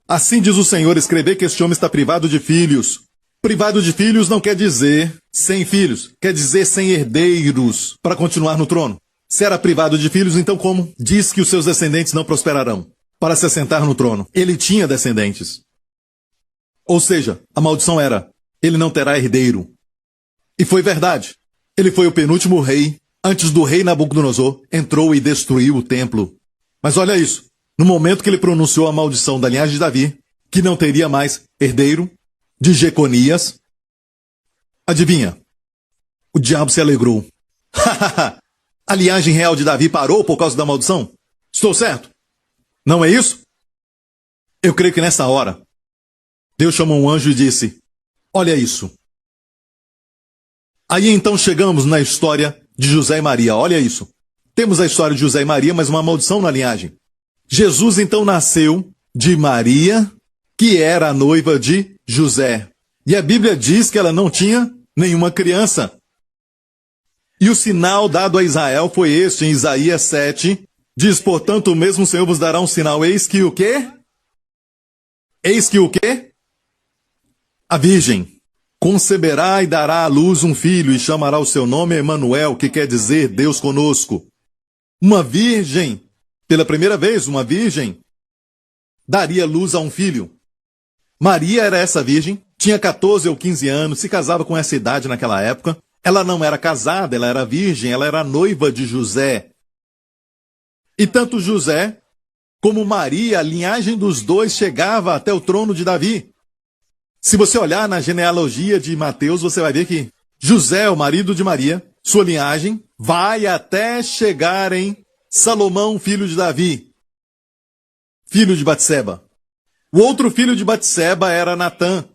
Assim diz o Senhor, escrever que este homem está privado de filhos. Privado de filhos não quer dizer sem filhos, quer dizer sem herdeiros para continuar no trono. Se era privado de filhos, então como? Diz que os seus descendentes não prosperarão para se assentar no trono. Ele tinha descendentes. Ou seja, a maldição era, ele não terá herdeiro. E foi verdade. Ele foi o penúltimo rei, antes do rei Nabucodonosor, entrou e destruiu o templo. Mas olha isso, no momento que ele pronunciou a maldição da linhagem de Davi, que não teria mais herdeiro, de Jeconias, adivinha? O diabo se alegrou. A linhagem real de Davi parou por causa da maldição? Estou certo? Não é isso? Eu creio que nessa hora, Deus chamou um anjo e disse, olha isso. Aí então chegamos na história de José e Maria, olha isso. Temos a história de José e Maria, mas uma maldição na linhagem. Jesus então nasceu de Maria, que era a noiva de José. E a Bíblia diz que ela não tinha nenhuma criança. E o sinal dado a Israel foi este, em Isaías 7, diz, portanto, o mesmo Senhor vos dará um sinal, eis que o quê? Eis que o quê? A virgem conceberá e dará à luz um filho, e chamará o seu nome Emanuel, que quer dizer Deus conosco. Uma virgem, pela primeira vez, uma virgem, daria luz a um filho. Maria era essa virgem, tinha 14 ou 15 anos, se casava com essa idade naquela época. Ela não era casada, ela era virgem, ela era noiva de José. E tanto José como Maria, a linhagem dos dois chegava até o trono de Davi. Se você olhar na genealogia de Mateus, você vai ver que José, o marido de Maria, sua linhagem, vai até chegar em Salomão, filho de Davi, filho de Batseba. O outro filho de Batseba era Natã.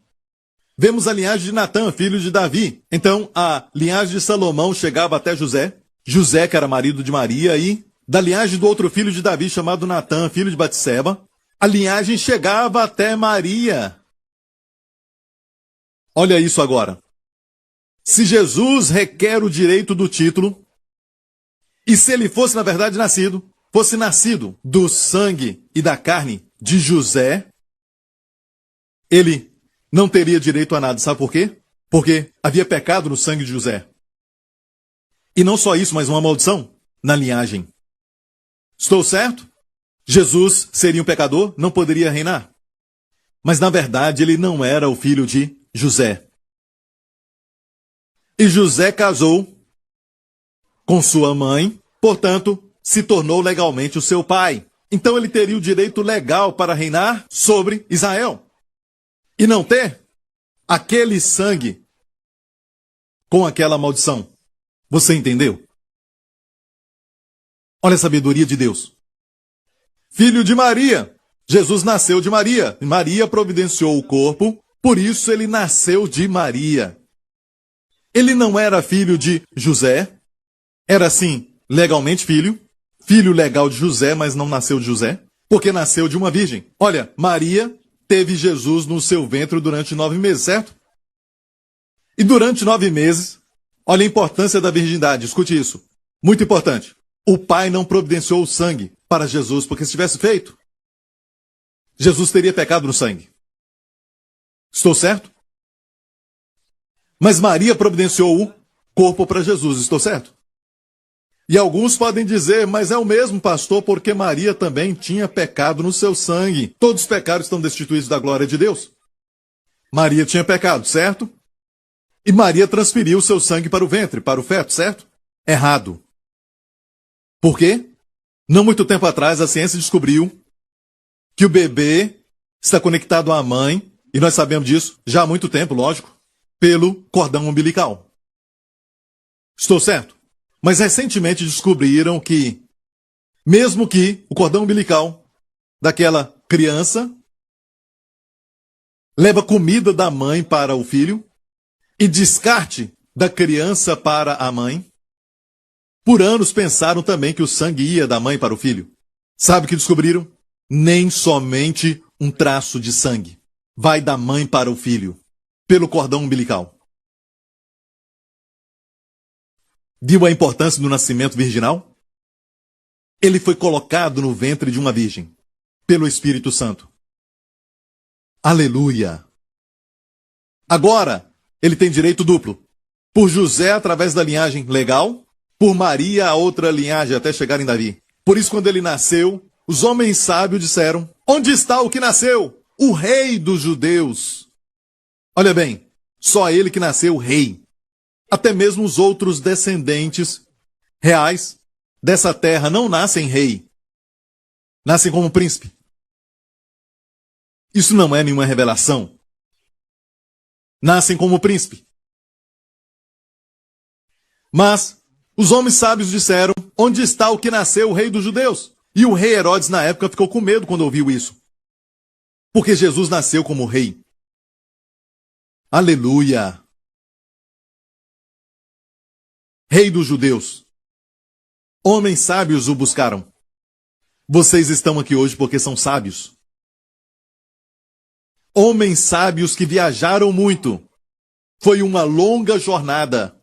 Vemos a linhagem de Natã, filho de Davi. Então, a linhagem de Salomão chegava até José, José, que era marido de Maria, e da linhagem do outro filho de Davi, chamado Natã, filho de Batseba, a linhagem chegava até Maria. Olha isso agora. Se Jesus requer o direito do título, e se ele fosse, na verdade, fosse nascido do sangue e da carne de José, ele não teria direito a nada. Sabe por quê? Porque havia pecado no sangue de José. E não só isso, mas uma maldição na linhagem. Estou certo? Jesus seria um pecador, não poderia reinar. Mas, na verdade, ele não era o filho de José. E José casou com sua mãe, portanto, se tornou legalmente o seu pai. Então ele teria o direito legal para reinar sobre Israel. E não ter aquele sangue com aquela maldição. Você entendeu? Olha a sabedoria de Deus. Filho de Maria. Jesus nasceu de Maria. Maria providenciou o corpo, por isso ele nasceu de Maria. Ele não era filho de José. Era, sim, legalmente filho legal de José, mas não nasceu de José, porque nasceu de uma virgem. Olha, Maria teve Jesus no seu ventre durante 9 meses, certo? E durante 9 meses, olha a importância da virgindade, escute isso, muito importante. O pai não providenciou o sangue para Jesus, porque se tivesse feito, Jesus teria pecado no sangue. Estou certo? Mas Maria providenciou o corpo para Jesus, estou certo? E alguns podem dizer, mas é o mesmo, pastor, porque Maria também tinha pecado no seu sangue. Todos os pecados estão destituídos da glória de Deus. Maria tinha pecado, certo? E Maria transferiu o seu sangue para o ventre, para o feto, certo? Errado. Por quê? Não muito tempo atrás, a ciência descobriu que o bebê está conectado à mãe, e nós sabemos disso já há muito tempo, lógico, pelo cordão umbilical. Estou certo? Mas recentemente descobriram que, mesmo que o cordão umbilical daquela criança leva comida da mãe para o filho e descarte da criança para a mãe, por anos pensaram também que o sangue ia da mãe para o filho. Sabe o que descobriram? Nem somente um traço de sangue vai da mãe para o filho, pelo cordão umbilical. Viu a importância do nascimento virginal? Ele foi colocado no ventre de uma virgem, pelo Espírito Santo. Aleluia! Agora, ele tem direito duplo. Por José, através da linhagem legal, por Maria, a outra linhagem, até chegar em Davi. Por isso, quando ele nasceu, os homens sábios disseram: onde está o que nasceu? O rei dos judeus. Olha bem, só ele que nasceu rei. Até mesmo os outros descendentes reais dessa terra não nascem rei. Nascem como príncipe. Isso não é nenhuma revelação. Nascem como príncipe. Mas os homens sábios disseram: onde está o que nasceu, o rei dos judeus? E o rei Herodes, na época, ficou com medo quando ouviu isso. Porque Jesus nasceu como rei. Aleluia! Rei dos judeus. Homens sábios o buscaram. Vocês estão aqui hoje porque são sábios. Homens sábios que viajaram muito. Foi uma longa jornada.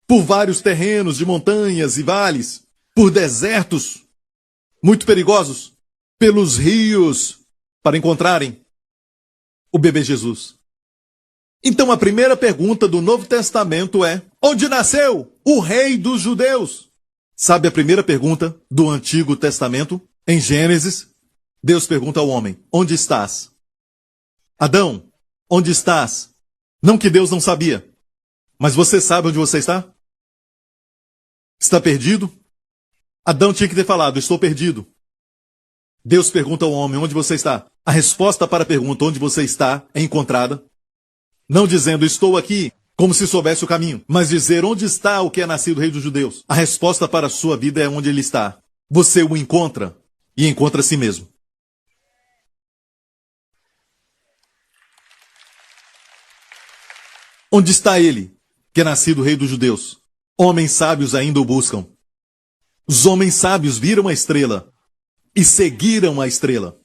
Por vários terrenos de montanhas e vales. Por desertos muito perigosos. Pelos rios. Para encontrarem o bebê Jesus. Então a primeira pergunta do Novo Testamento é: onde nasceu o rei dos judeus? Sabe a primeira pergunta do Antigo Testamento? Em Gênesis, Deus pergunta ao homem: onde estás? Adão, onde estás? Não que Deus não sabia, mas você sabe onde você está? Está perdido? Adão tinha que ter falado: estou perdido. Deus pergunta ao homem: onde você está? A resposta para a pergunta onde você está é encontrada. Não dizendo estou aqui, como se soubesse o caminho, mas dizer onde está o que é nascido rei dos judeus. A resposta para a sua vida é onde ele está. Você o encontra e encontra a si mesmo. Onde está ele, que é nascido rei dos judeus? Homens sábios ainda o buscam. Os homens sábios viram a estrela e seguiram a estrela.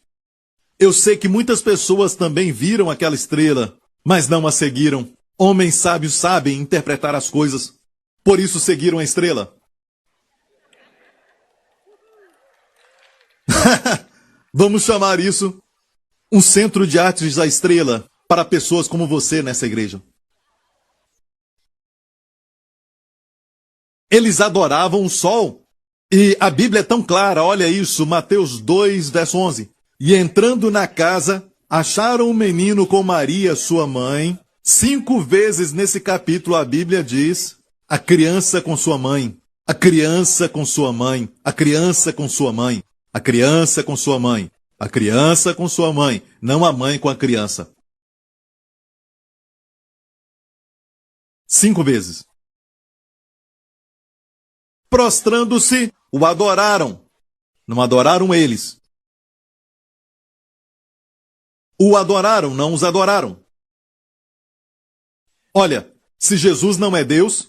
Eu sei que muitas pessoas também viram aquela estrela, mas não a seguiram. Homens sábios sabem interpretar as coisas, por isso seguiram a estrela. Vamos chamar isso um centro de artes da estrela para pessoas como você nessa igreja. Eles adoravam o sol. E a Bíblia é tão clara, olha isso, Mateus 2, verso 11. E entrando na casa, acharam um menino com Maria, sua mãe. 5 vezes nesse capítulo a Bíblia diz: a criança com sua mãe, a criança com sua mãe, a criança com sua mãe, a criança com sua mãe, a criança com sua mãe, não a mãe com a criança. 5 vezes. Prostrando-se, o adoraram. Não adoraram eles. O adoraram, não os adoraram. Olha, se Jesus não é Deus,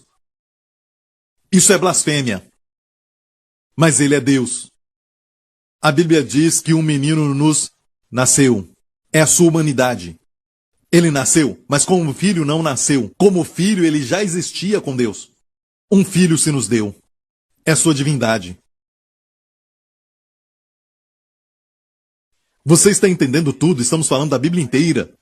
isso é blasfêmia. Mas ele é Deus. A Bíblia diz que um menino nos nasceu. É a sua humanidade. Ele nasceu, mas como filho não nasceu. Como filho ele já existia com Deus. Um filho se nos deu. É a sua divindade. Você está entendendo tudo? Estamos falando da Bíblia inteira.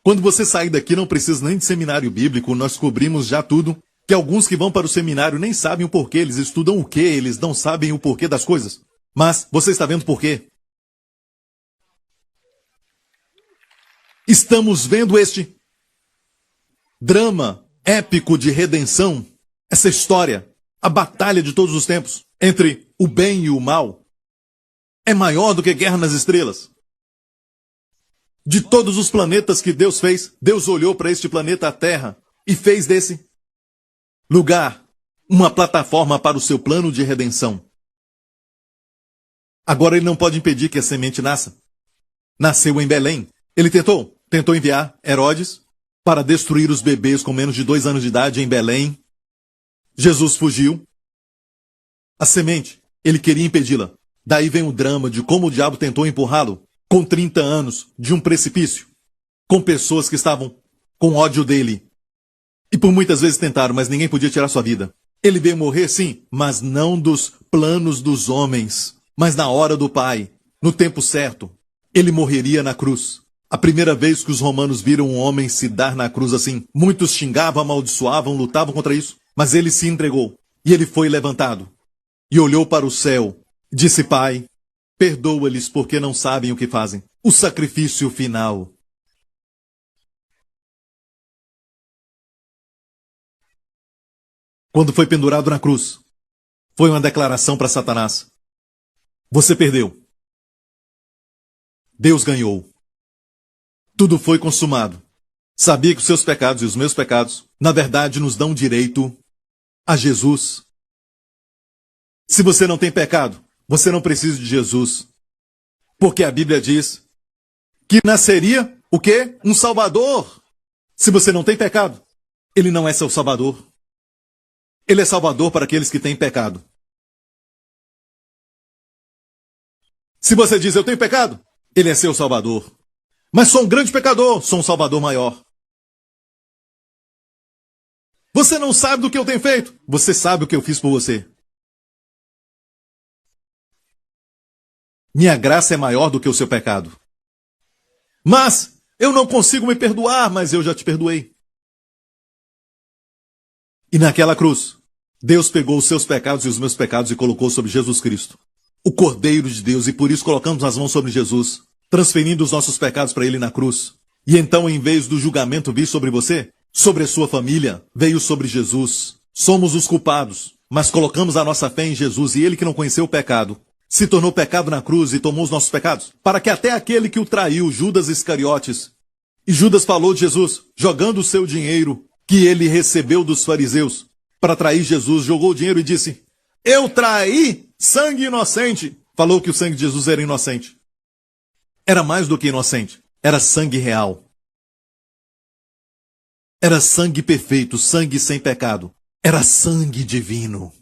Quando você sair daqui, não precisa nem de seminário bíblico, nós cobrimos já tudo. Que alguns que vão para o seminário nem sabem o porquê, eles estudam o quê, eles não sabem o porquê das coisas. Mas você está vendo por quê? Estamos vendo este drama épico de redenção, essa história. A batalha de todos os tempos entre o bem e o mal é maior do que Guerra nas Estrelas. De todos os planetas que Deus fez, Deus olhou para este planeta, a Terra, e fez desse lugar uma plataforma para o seu plano de redenção. Agora ele não pode impedir que a semente nasça. Nasceu em Belém. Ele tentou enviar Herodes para destruir os bebês com menos de 2 anos de idade em Belém. Jesus fugiu. A semente, ele queria impedi-la. Daí vem o drama de como o diabo tentou empurrá-lo, com 30 anos, de um precipício, com pessoas que estavam com ódio dele. E por muitas vezes tentaram, mas ninguém podia tirar sua vida. Ele veio morrer, sim, mas não dos planos dos homens, mas na hora do Pai, no tempo certo. Ele morreria na cruz. A primeira vez que os romanos viram um homem se dar na cruz assim, muitos xingavam, amaldiçoavam, lutavam contra isso, mas ele se entregou, e ele foi levantado, e olhou para o céu, disse: Pai, perdoa-lhes porque não sabem o que fazem. O sacrifício final. Quando foi pendurado na cruz, foi uma declaração para Satanás: você perdeu. Deus ganhou. Tudo foi consumado. Sabia que os seus pecados e os meus pecados, na verdade, nos dão direito a Jesus. Se você não tem pecado, você não precisa de Jesus. Porque a Bíblia diz que nasceria o quê? Um Salvador. Se você não tem pecado, ele não é seu Salvador. Ele é Salvador para aqueles que têm pecado. Se você diz: eu tenho pecado, ele é seu Salvador. Mas sou um grande pecador, sou um Salvador maior. Você não sabe do que eu tenho feito. Você sabe o que eu fiz por você. Minha graça é maior do que o seu pecado. Mas eu não consigo me perdoar, mas eu já te perdoei. E naquela cruz, Deus pegou os seus pecados e os meus pecados e colocou sobre Jesus Cristo, o Cordeiro de Deus, e por isso colocamos as mãos sobre Jesus, transferindo os nossos pecados para ele na cruz. E então, em vez do julgamento vir sobre você, sobre a sua família, veio sobre Jesus. Somos os culpados, mas colocamos a nossa fé em Jesus, e ele que não conheceu o pecado, se tornou pecado na cruz e tomou os nossos pecados, para que até aquele que o traiu, Judas Iscariotes, e Judas falou de Jesus, jogando o seu dinheiro, que ele recebeu dos fariseus, para trair Jesus, jogou o dinheiro e disse: eu traí sangue inocente. Falou que o sangue de Jesus era inocente. Era mais do que inocente, era sangue real. Era sangue perfeito, sangue sem pecado. Era sangue divino.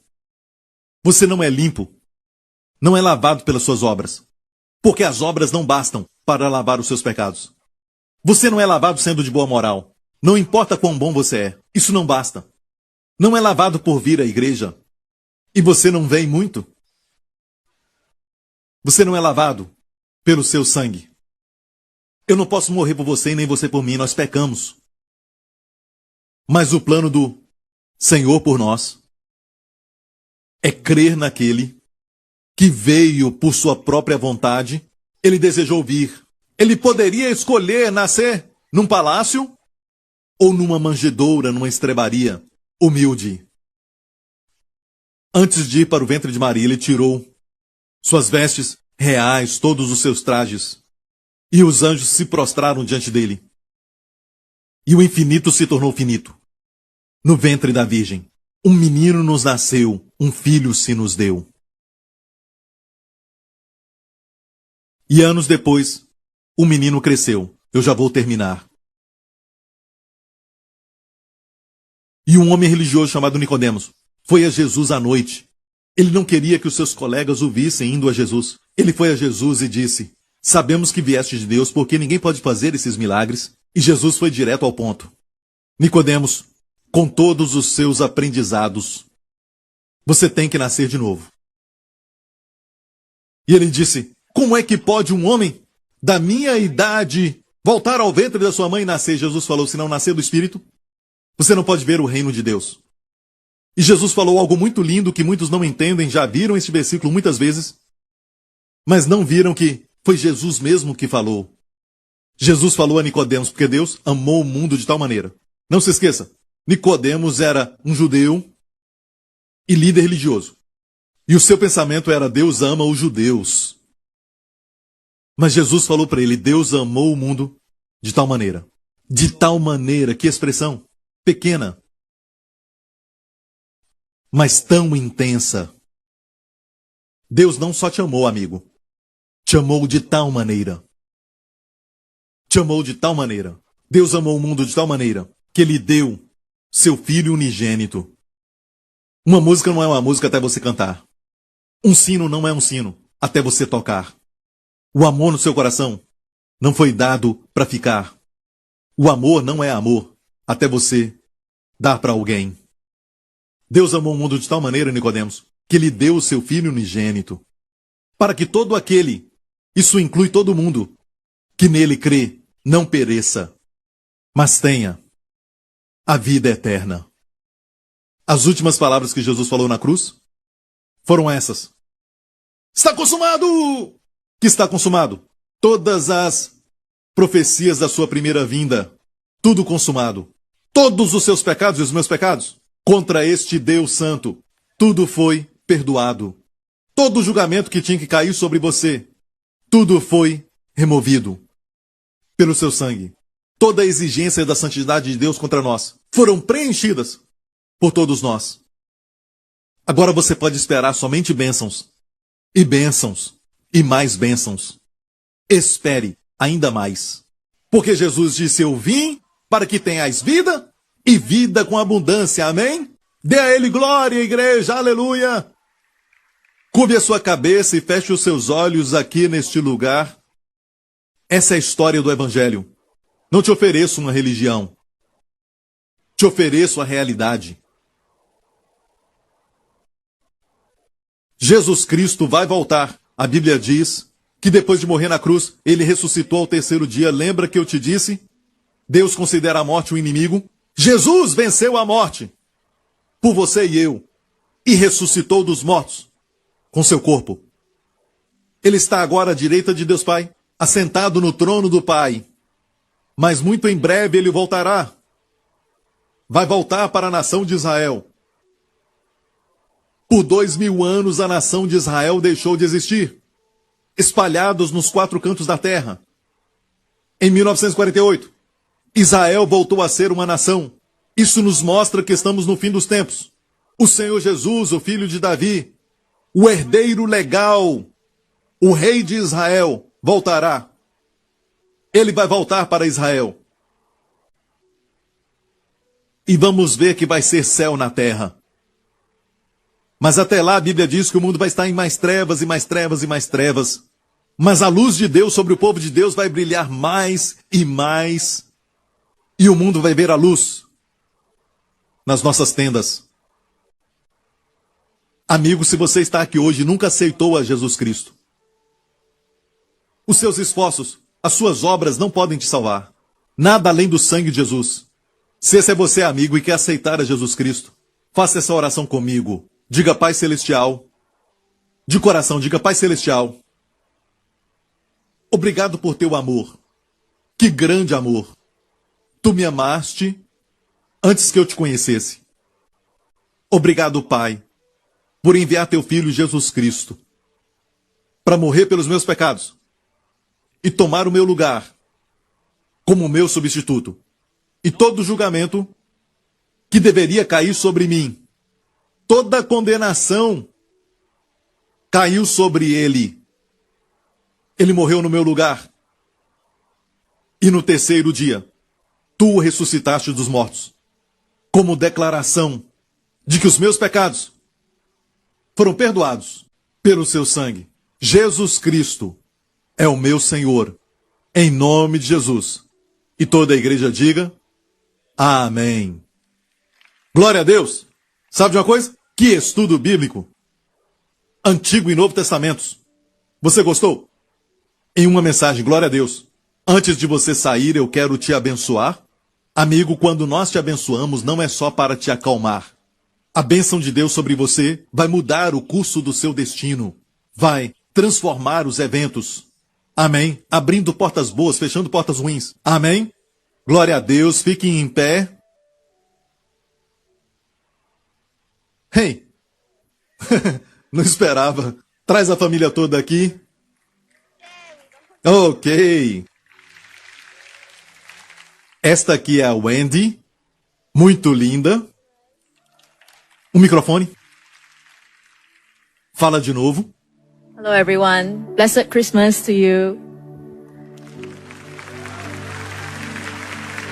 Você não é limpo, não é lavado pelas suas obras, porque as obras não bastam para lavar os seus pecados. Você não é lavado sendo de boa moral. Não importa quão bom você é, isso não basta. Não é lavado por vir à igreja. E você não vem muito. Você não é lavado pelo seu sangue. Eu não posso morrer por você e nem você por mim, nós pecamos. Mas o plano do Senhor por nós é crer naquele que veio por sua própria vontade. Ele desejou vir. Ele poderia escolher nascer num palácio ou numa manjedoura, numa estrebaria humilde. Antes de ir para o ventre de Maria, ele tirou suas vestes reais, todos os seus trajes, e os anjos se prostraram diante dele. E o infinito se tornou finito. No ventre da Virgem, um menino nos nasceu, um filho se nos deu. E anos depois, o menino cresceu. Eu já vou terminar. E um homem religioso chamado Nicodemos foi a Jesus à noite. Ele não queria que os seus colegas o vissem indo a Jesus. Ele foi a Jesus e disse: sabemos que vieste de Deus, porque ninguém pode fazer esses milagres. E Jesus foi direto ao ponto. Nicodemos, com todos os seus aprendizados, você tem que nascer de novo. E ele disse: como é que pode um homem da minha idade voltar ao ventre da sua mãe e nascer? Jesus falou: se não nascer do Espírito, você não pode ver o reino de Deus. E Jesus falou algo muito lindo que muitos não entendem, já viram esse versículo muitas vezes, mas não viram que foi Jesus mesmo que falou. Jesus falou a Nicodemos, porque Deus amou o mundo de tal maneira. Não se esqueça, Nicodemos era um judeu e líder religioso. E o seu pensamento era: Deus ama os judeus. Mas Jesus falou para ele: Deus amou o mundo de tal maneira. De tal maneira, que expressão pequena, mas tão intensa. Deus não só te amou, amigo. Te amou de tal maneira. Te amou de tal maneira. Deus amou o mundo de tal maneira que Ele deu seu Filho unigênito. Uma música não é uma música até você cantar. Um sino não é um sino até você tocar. O amor no seu coração não foi dado para ficar. O amor não é amor até você dar para alguém. Deus amou o mundo de tal maneira, Nicodemos, que lhe deu o seu Filho unigênito, para que todo aquele, isso inclui todo mundo, que nele crê, não pereça, mas tenha a vida eterna. As últimas palavras que Jesus falou na cruz foram essas: está consumado! Que está consumado? Todas as profecias da sua primeira vinda, tudo consumado. Todos os seus pecados e os meus pecados contra este Deus Santo, tudo foi perdoado. Todo o julgamento que tinha que cair sobre você, tudo foi removido pelo seu sangue. Toda a exigência da santidade de Deus contra nós foram preenchidas por todos nós. Agora você pode esperar somente bênçãos, e bênçãos, e mais bênçãos. Espere ainda mais. Porque Jesus disse: eu vim para que tenhais vida, e vida com abundância. Amém? Dê a Ele glória, igreja, aleluia! Curve a sua cabeça e feche os seus olhos aqui neste lugar. Essa é a história do Evangelho. Não te ofereço uma religião. Te ofereço a realidade. Jesus Cristo vai voltar. A Bíblia diz que depois de morrer na cruz, Ele ressuscitou ao terceiro dia. Lembra que eu te disse? Deus considera a morte um inimigo. Jesus venceu a morte por você e eu e ressuscitou dos mortos com seu corpo. Ele está agora à direita de Deus Pai, assentado no trono do Pai. Mas muito em breve Ele voltará. Vai voltar para a nação de Israel. Por 2000 anos a nação de Israel deixou de existir, espalhados nos 4 cantos da terra. Em 1948, Israel voltou a ser uma nação. Isso nos mostra que estamos no fim dos tempos. O Senhor Jesus, o filho de Davi, o herdeiro legal, o rei de Israel, voltará. Ele vai voltar para Israel. E vamos ver que vai ser céu na terra. Mas até lá a Bíblia diz que o mundo vai estar em mais trevas e mais trevas e mais trevas. Mas a luz de Deus sobre o povo de Deus vai brilhar mais e mais. E o mundo vai ver a luz nas nossas tendas. Amigo, se você está aqui hoje e nunca aceitou a Jesus Cristo, os seus esforços, as suas obras não podem te salvar. Nada além do sangue de Jesus. Se esse é você, amigo, e quer aceitar a Jesus Cristo, faça essa oração comigo. Diga: Pai Celestial. De coração, diga: Pai Celestial. Obrigado por teu amor. Que grande amor. Tu me amaste antes que eu te conhecesse. Obrigado, Pai, por enviar teu Filho Jesus Cristo para morrer pelos meus pecados e tomar o meu lugar como meu substituto. E todo julgamento que deveria cair sobre mim, toda condenação caiu sobre ele. Ele morreu no meu lugar. E no terceiro dia, tu o ressuscitaste dos mortos, como declaração de que os meus pecados foram perdoados pelo seu sangue. Jesus Cristo é o meu Senhor, em nome de Jesus. E toda a igreja diga: amém. Glória a Deus. Sabe de uma coisa? Que estudo bíblico. Antigo e Novo Testamentos. Você gostou? Em uma mensagem, glória a Deus. Antes de você sair, eu quero te abençoar. Amigo, quando nós te abençoamos, não é só para te acalmar. A bênção de Deus sobre você vai mudar o curso do seu destino. Vai transformar os eventos. Amém? Abrindo portas boas, fechando portas ruins. Amém? Glória a Deus. Fiquem em pé. Hey! Não esperava. Traz a família toda aqui. Ok. Esta aqui é a Wendy. Muito linda. Um microfone. Fala de novo. Hello everyone. Blessed Christmas to you.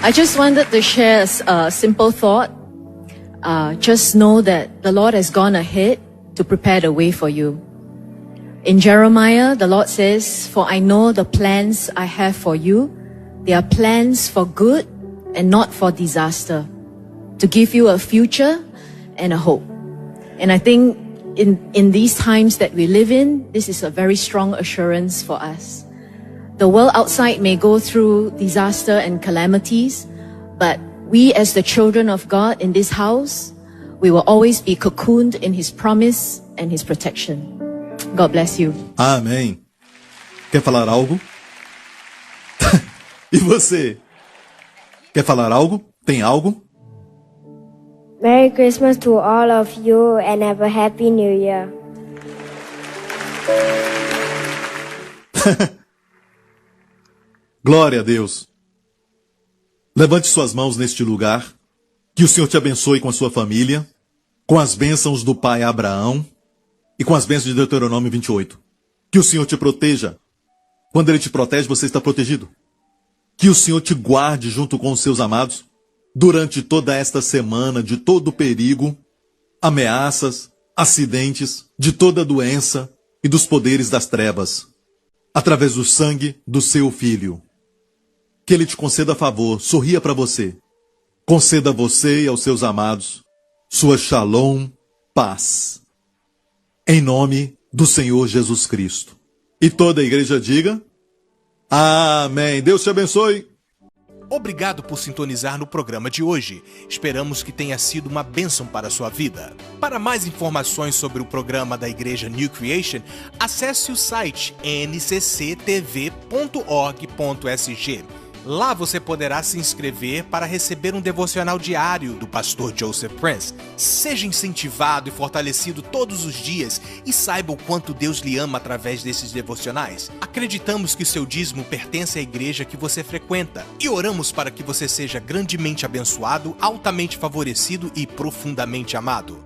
I just wanted to share a simple thought. Just know that the Lord has gone ahead to prepare the way for you. In Jeremiah, the Lord says, "For I know the plans I have for you. They are plans for good and not for disaster, to give you a future and a hope." And I think in these times that we live in, this is a very strong assurance for us. The world outside may go through disaster and calamities, but we as the children of God in this house, we will always be cocooned in His promise and His protection. God bless you. Amém. Quer falar algo? E você? Quer falar algo? Tem algo? Merry Christmas to all of you and have a Happy New Year. Glória a Deus. Levante suas mãos neste lugar. Que o Senhor te abençoe com a sua família, com as bênçãos do pai Abraão e com as bênçãos de Deuteronômio 28. Que o Senhor te proteja. Quando Ele te protege, você está protegido. Que o Senhor te guarde junto com os seus amados durante toda esta semana de todo perigo, ameaças, acidentes, de toda doença e dos poderes das trevas, através do sangue do seu Filho. Que Ele te conceda favor, sorria para você. Conceda a você e aos seus amados sua shalom, paz. Em nome do Senhor Jesus Cristo. E toda a igreja diga: Amém. Deus te abençoe. Obrigado por sintonizar no programa de hoje. Esperamos que tenha sido uma bênção para a sua vida. Para mais informações sobre o programa da Igreja New Creation, acesse o site ncctv.org.sg. Lá você poderá se inscrever para receber um devocional diário do pastor Joseph Prince. Seja incentivado e fortalecido todos os dias e saiba o quanto Deus lhe ama através desses devocionais. Acreditamos que seu dízimo pertence à igreja que você frequenta e oramos para que você seja grandemente abençoado, altamente favorecido e profundamente amado.